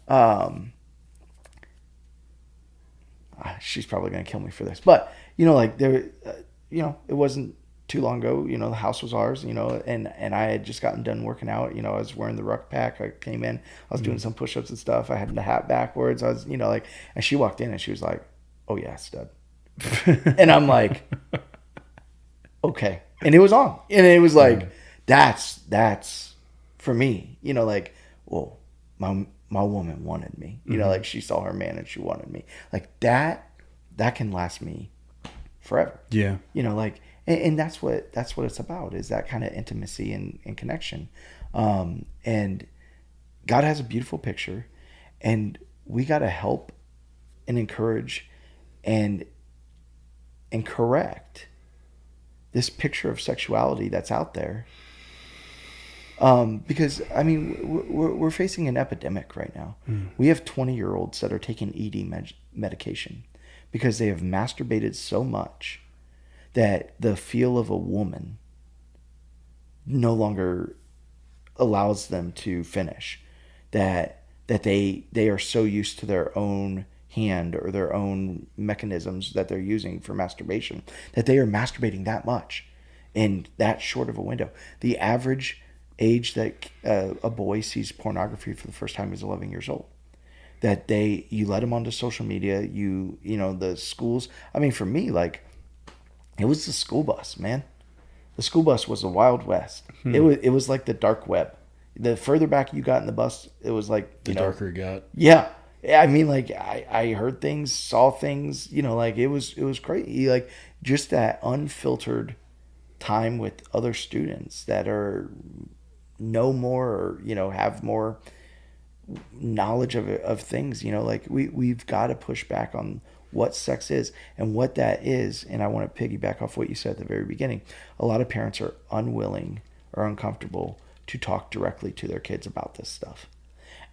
she's probably going to kill me for this, but you know, like there, you know, it wasn't too long ago, you know, the house was ours, you know, and I had just gotten done working out, you know, I was wearing the ruck pack. I came in, I was doing some push-ups and stuff. I had the hat backwards. I was, you know, like, and she walked in and she was like, "Oh yeah, stud." And I'm like, okay. And it was on. And it was like, that's for me, you know, like, well, my woman wanted me, you know, like she saw her man and she wanted me, like that can last me forever. Yeah. You know, like, and that's what it's about, is that kind of intimacy and connection. And God has a beautiful picture, and we got to help and encourage and correct this picture of sexuality that's out there. Because I mean, we're facing an epidemic right now. We have 20-year-olds that are taking ED medication because they have masturbated so much that the feel of a woman no longer allows them to finish. That they are so used to their own hand or their own mechanisms that they're using for masturbation that they are masturbating that much in that short of a window. The average age that a boy sees pornography for the first time is 11 years old. That you let them onto social media, you know, the schools. I mean, for me, like, it was the school bus, man. The school bus was the Wild West. It was like the dark web. The further back you got in the bus, it was like, the darker it got. Yeah. I mean, like, I heard things, saw things, you know, like, it was crazy. Like, just that unfiltered time with other students that are know more, or, you know, have more knowledge of things, you know, like we've got to push back on what sex is and what that is. And I want to piggyback off what you said at the very beginning. A lot of parents are unwilling or uncomfortable to talk directly to their kids about this stuff.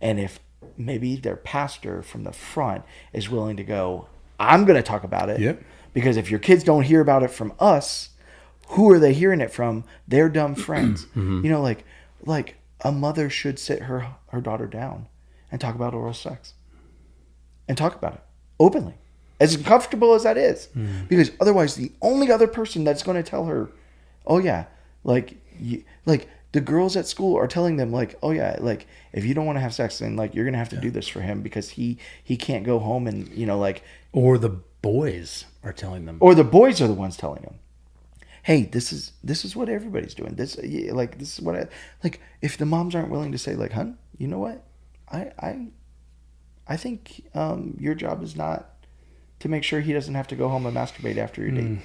And if maybe their pastor from the front is willing to go, I'm going to talk about it. Yep. Because if your kids don't hear about it from us, who are they hearing it from? Their dumb friends. You know, like a mother should sit her daughter down and talk about oral sex. And talk about it openly. As uncomfortable as that is. Because otherwise, the only other person that's going to tell her, oh yeah, like the girls at school are telling them, like, oh yeah, like, if you don't want to have sex, then like you're gonna have to do this for him because he can't go home, and, you know, like, or the boys are telling them, or the boys are the ones telling them, hey, this is what everybody's doing. This is what like, if the moms aren't willing to say, like, hun, you know what, I think your job is not to make sure he doesn't have to go home and masturbate after your date.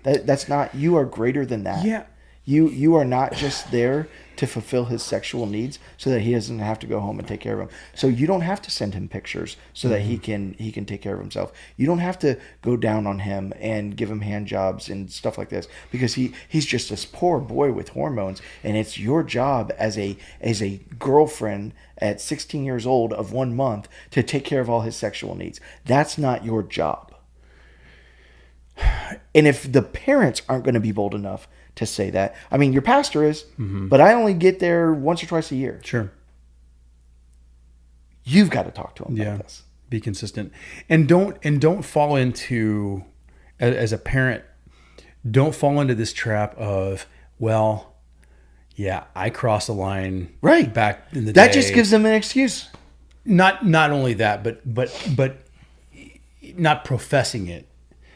That's not, you are greater than that. Yeah. You are not just there to fulfill his sexual needs so that he doesn't have to go home and take care of them. So you don't have to send him pictures so that he can take care of himself. You don't have to go down on him and give him hand jobs and stuff like this, because he's just this poor boy with hormones, and it's your job as a girlfriend at 16 years old of 1 month to take care of all his sexual needs. That's not your job. And if the parents aren't going to be bold enough to say that, I mean, your pastor is, but I only get there once or twice a year. Sure. You've got to talk to him about this. Be consistent, and don't fall into, as a parent, don't fall into this trap of, well, yeah, I crossed the line right back in the day. That just gives them an excuse. Not only that, but not professing it.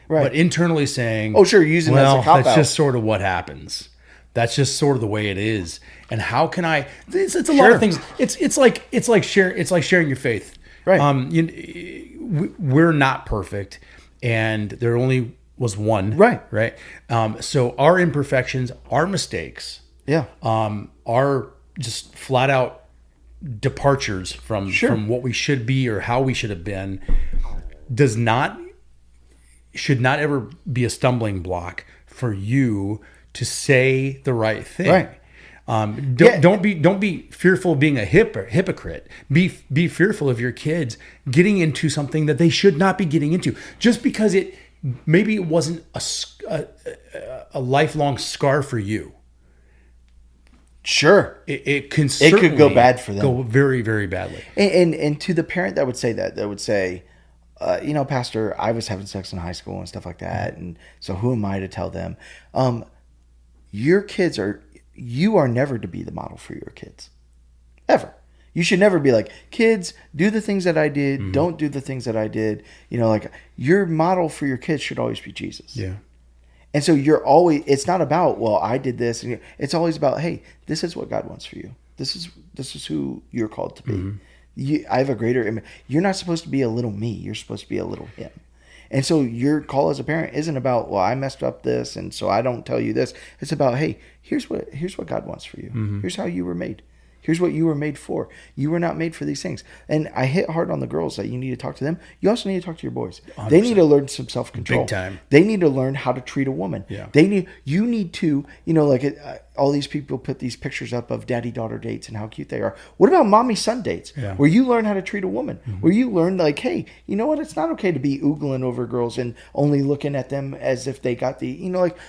Right. But internally saying, oh, sure, using it as a cop-out. That's just sort of what happens. That's just sort of the way it is. And how can I? It's a lot of things. It's like sharing your faith. Right. We're not perfect, and there only was one. Right. Right. So our imperfections, our mistakes, are just flat out departures from what we should be or how we should have been. Should not ever be a stumbling block for you to say the right thing. Right. Don't be fearful of being a hypocrite. Be fearful of your kids getting into something that they should not be getting into, just because it wasn't a lifelong scar for you. Sure. It can It could go certainly bad for them. Go very, very badly. And to the parent that would say that, would say, Pastor, I was having sex in high school and stuff like that, and so who am I to tell them? You are never to be the model for your kids, ever. You should never be like, kids, do the things that I did, don't do the things that I did. Like your model for your kids should always be Jesus. Yeah. And so it's not about, well, I did this. It's always about, hey, this is what God wants for you. This is who you're called to be. I have a greater image. You're not supposed to be a little me. You're supposed to be a little him. And so your call as a parent isn't about, well, I messed up this, and so I don't tell you this. It's about, hey, here's what God wants for you. Here's how you were made. Here's what you were made for. You were not made for these things. And I hit hard on the girls that you need to talk to them. You also need to talk to your boys. 100%. They need to learn some self-control. Big time. They need to learn how to treat a woman. Yeah. You need to, all these people put these pictures up of daddy-daughter dates and how cute they are. What about mommy-son dates? Yeah. Where you learn how to treat a woman. Where you learn like, hey, you know what? It's not okay to be oogling over girls and only looking at them as if they got the,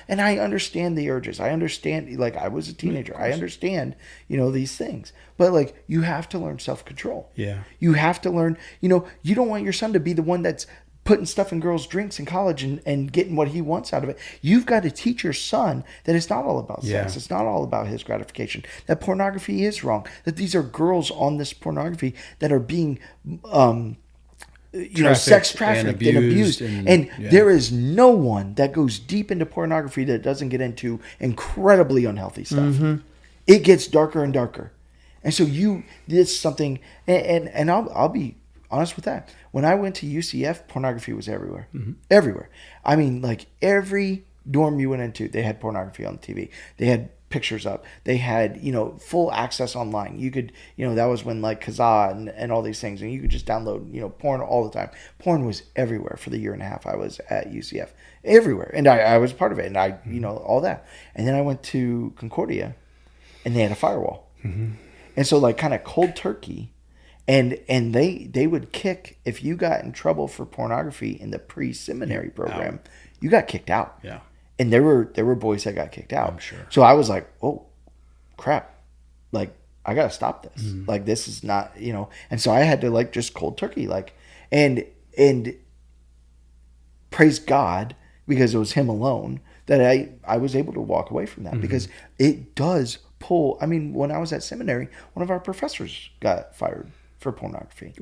and I understand the urges. I understand, like I was a teenager. I understand, these things. But you have to learn self-control. Yeah. You have to learn, you don't want your son to be the one that's putting stuff in girls' drinks in college and getting what he wants out of it. You've got to teach your son that it's not all about sex. Yeah. It's not all about his gratification. That pornography is wrong. That these are girls on this pornography that are being, sex trafficked and abused. And there is no one that goes deep into pornography that doesn't get into incredibly unhealthy stuff. It gets darker and darker. And so this is something, and I'll be honest with that. When I went to UCF, pornography was everywhere. Everywhere. I mean, like every dorm you went into, they had pornography on the TV. They had pictures up. They had, full access online. You could, that was when like Kazaa and all these things, and you could just download, porn all the time. Porn was everywhere for the year and a half I was at UCF. Everywhere. And I was part of it, and I, all that. And then I went to Concordia, and they had a firewall. And so like kind of cold turkey, and they would kick, if you got in trouble for pornography in the pre-seminary program, you got kicked out. Yeah. And there were boys that got kicked out. I'm sure. So I was like, oh, crap. Like, I got to stop this. Like, this is not, And so I had to like just cold turkey, and praise God, because it was him alone, that I was able to walk away from that, because it does pull. I mean, when I was at seminary, one of our professors got fired for pornography.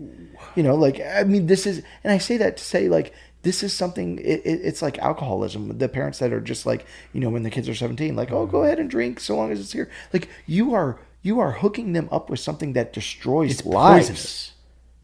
This is, and I say that to say like, this is something, it's like alcoholism. The parents that are just like, when the kids are 17, like, oh, go ahead and drink so long as it's here. Like you are hooking them up with something that destroys lives. Poisonous.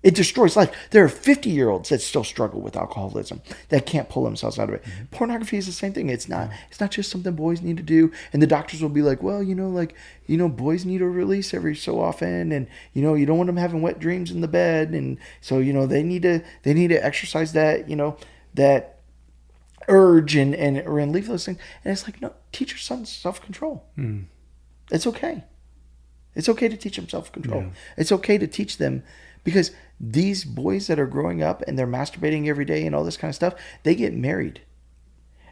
It destroys life. There are 50-year-olds that still struggle with alcoholism, that can't pull themselves out of it. Pornography is the same thing. It's not just something boys need to do. And the doctors will be like, well, boys need a release every so often, and you don't want them having wet dreams in the bed, and so they need to exercise that that urge and leave those things. And it's like, no, teach your son self-control. It's okay. It's okay to teach them self-control. Yeah. It's okay to teach them, because these boys that are growing up and they're masturbating every day and all this kind of stuff, they get married.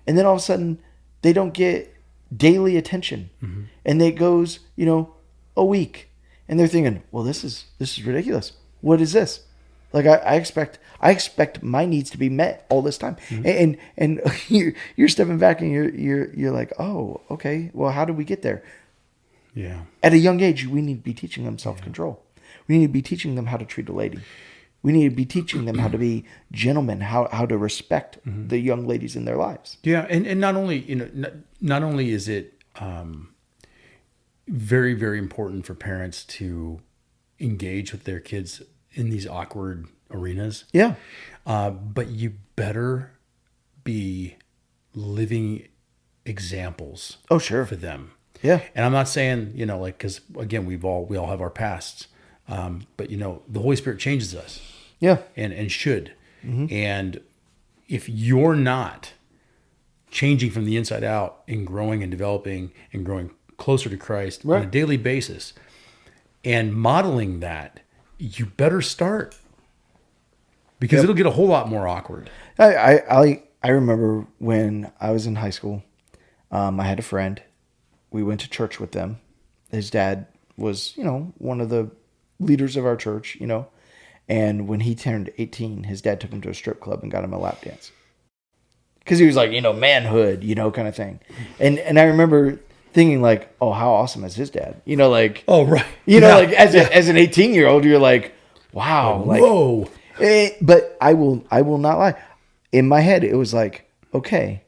And then all of a sudden, they don't get daily attention. And it goes, a week. And they're thinking, well, this is ridiculous. What is this? Like, I expect my needs to be met all this time. And you're stepping back and you're like, oh, okay, well, how did we get there? Yeah. At a young age, we need to be teaching them self-control. We need to be teaching them how to treat a lady. We need to be teaching them how to be gentlemen, how to respect the young ladies in their lives. Yeah, and not only not only is it very, very important for parents to engage with their kids in these awkward arenas. Yeah, but you better be living examples. Oh, sure, for them. Yeah, and I'm not saying because again we all have our pasts. But the Holy Spirit changes us. Yeah. And should. And if you're not changing from the inside out and growing and developing and growing closer to Christ on a daily basis and modeling that, you better start, because it'll get a whole lot more awkward. I I remember when I was in high school, I had a friend. We went to church with them. His dad was, one of the leaders of our church, And when he turned 18, his dad took him to a strip club and got him a lap dance. Because he was like, manhood, kind of thing. And I remember thinking like, oh, how awesome is his dad? Oh, right. Like as an 18-year-old, you're like, wow. Like, whoa. But I will not lie. In my head, it was like, okay,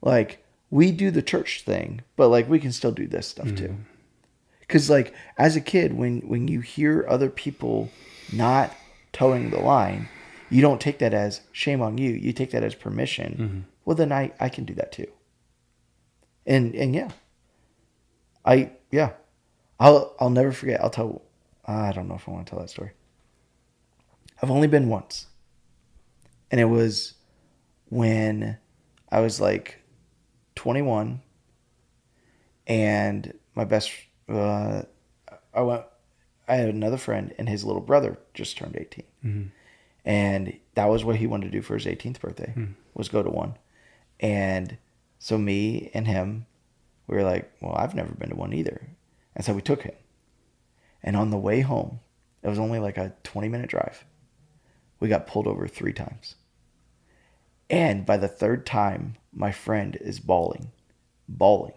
like we do the church thing, but like we can still do this stuff too. Because like as a kid, when you hear other people not towing the line, you don't take that as shame on you. You take that as permission. Well, then I can do that too. And yeah, I'll never forget. I don't know if I want to tell that story. I've only been once, and it was when I was like 21, and my best. I had another friend, and his little brother just turned 18. And that was what he wanted to do for his 18th birthday, was go to one. And so me and him, we were like, well, I've never been to one either. And so we took him. And on the way home, it was only like a 20-minute drive. We got pulled over 3 times. And by the 3rd time, my friend is bawling. And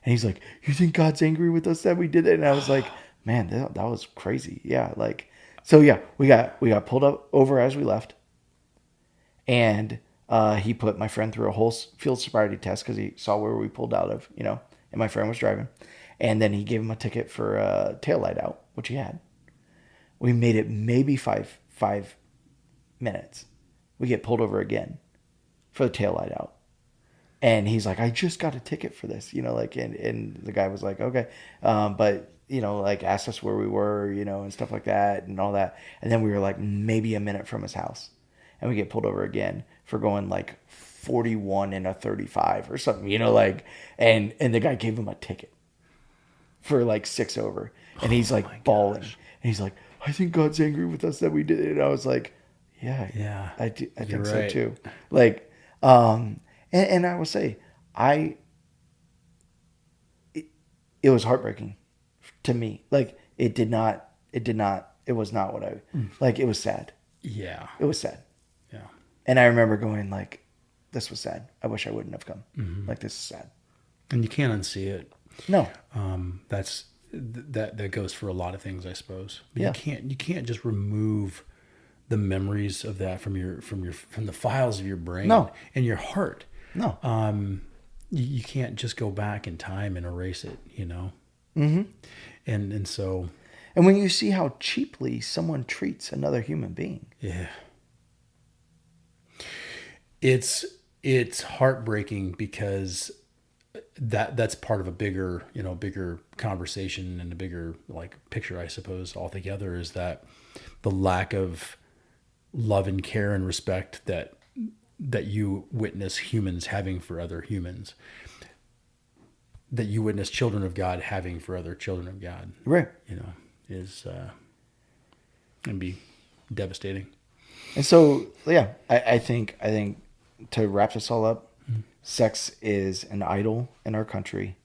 he's like, you think God's angry with us that we did it? And I was like, man, that was crazy. Yeah, like... So yeah, we got pulled up over as we left, and he put my friend through a whole field sobriety test because he saw where we pulled out of, and my friend was driving, and then he gave him a ticket for a taillight out, which he had. We made it maybe five minutes. We get pulled over again for the taillight out, and he's like, I just got a ticket for this, and the guy was like, okay, but. Like asked us where we were, and stuff like that and all that. And then we were like maybe a minute from his house. And we get pulled over again for going like 41 in a 35 or something, and the guy gave him a ticket for like 6 over. And he's like bawling. And he's like, I think God's angry with us that we did it. And I was like, yeah, I think so too. Like, and I will say, it was heartbreaking. To me, like it was not what like, it was sad. Yeah. It was sad. Yeah. And I remember going like, this was sad. I wish I wouldn't have come. Like, this is sad. And you can't unsee it. No. That goes for a lot of things, I suppose. But yeah. You can't just remove the memories of that from the files of your brain and your heart. No. You can't just go back in time and erase it, And so, and when you see how cheaply someone treats another human being, it's heartbreaking because that's part of a bigger conversation and a bigger like picture, I suppose, altogether, is that the lack of love and care and respect that you witness humans having for other humans, that you witness children of God having for other children of God, right? Is can be devastating. And so, yeah, I think to wrap this all up, sex is an idol in our country.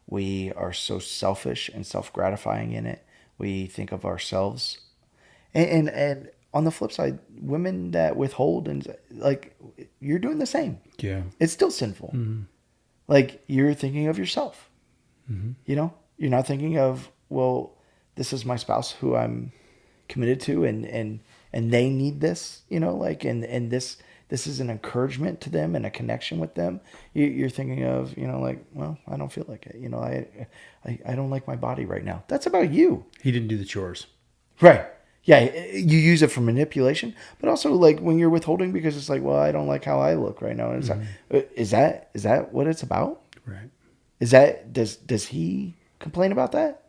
We are so selfish and self-gratifying in it. We think of ourselves, and on the flip side, women that withhold, and like, you're doing the same. Yeah, it's still sinful. Like, you're thinking of yourself. You're not thinking of, well, this is my spouse who I'm committed to, and they need this, and this is an encouragement to them and a connection with them. You're thinking of, like, well, I don't feel like it. I don't like my body right now. That's about you. He didn't do the chores. Right. Yeah. You use it for manipulation, but also like when you're withholding because it's like, well, I don't like how I look right now. And it's like, is that what it's about? Right. Does he complain about that?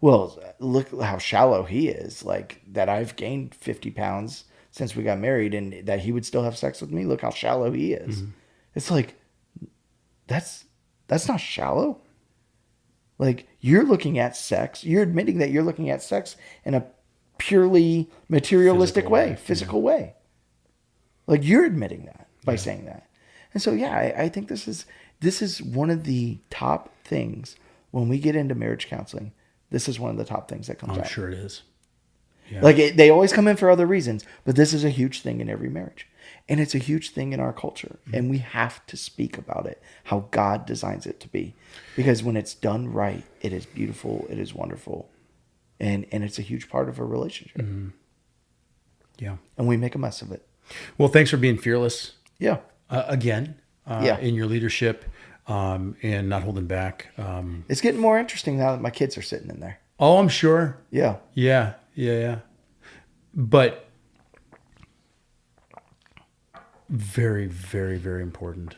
Well, look how shallow he is. Like, that I've gained 50 pounds since we got married, and that he would still have sex with me. Look how shallow he is. It's like, that's not shallow. Like, you're looking at sex. You're admitting that you're looking at sex in a purely materialistic physical way. Like, you're admitting that. by saying that. And so, yeah, I think this is one of the top things when we get into marriage counseling. This is one of the top things that comes out. I'm sure it is. Yeah. Like they always come in for other reasons, but this is a huge thing in every marriage. And it's a huge thing in our culture. And we have to speak about it, how God designs it to be. Because when it's done right, it is beautiful, it is wonderful. And it's a huge part of a relationship. Yeah. And we make a mess of it. Well, thanks for being fearless. Yeah. Again, in your leadership and not holding back. It's getting more interesting now that my kids are sitting in there. Oh, I'm sure. Yeah. Yeah. But very, very, very important.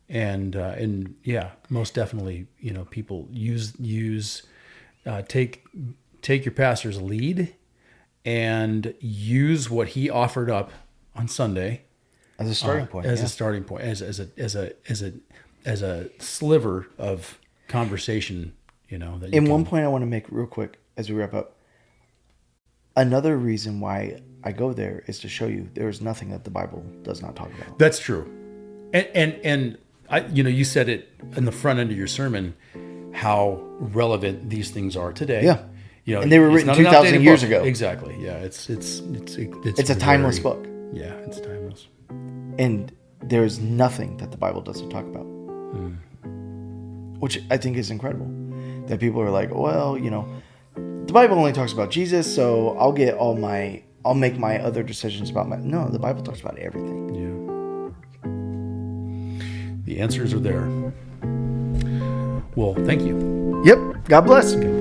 And yeah, most definitely, people take your pastor's lead and use what he offered up on Sunday As a starting point. as a starting point, as a sliver of conversation, that you One point I want to make real quick as we wrap up. Another reason why I go there is to show you there is nothing that the Bible does not talk about. That's true. And I, you said it in the front end of your sermon, how relevant these things are today. Yeah. And they were written 2,000 years ago. Exactly. Yeah. It's a timeless book. Yeah. It's timeless. And there's nothing that the Bible doesn't talk about. Which I think is incredible. That people are like, well, the Bible only talks about Jesus, so I'll make my other decisions about no, the Bible talks about everything. Yeah. The answers are there. Well, thank you. Yep. God bless. Okay.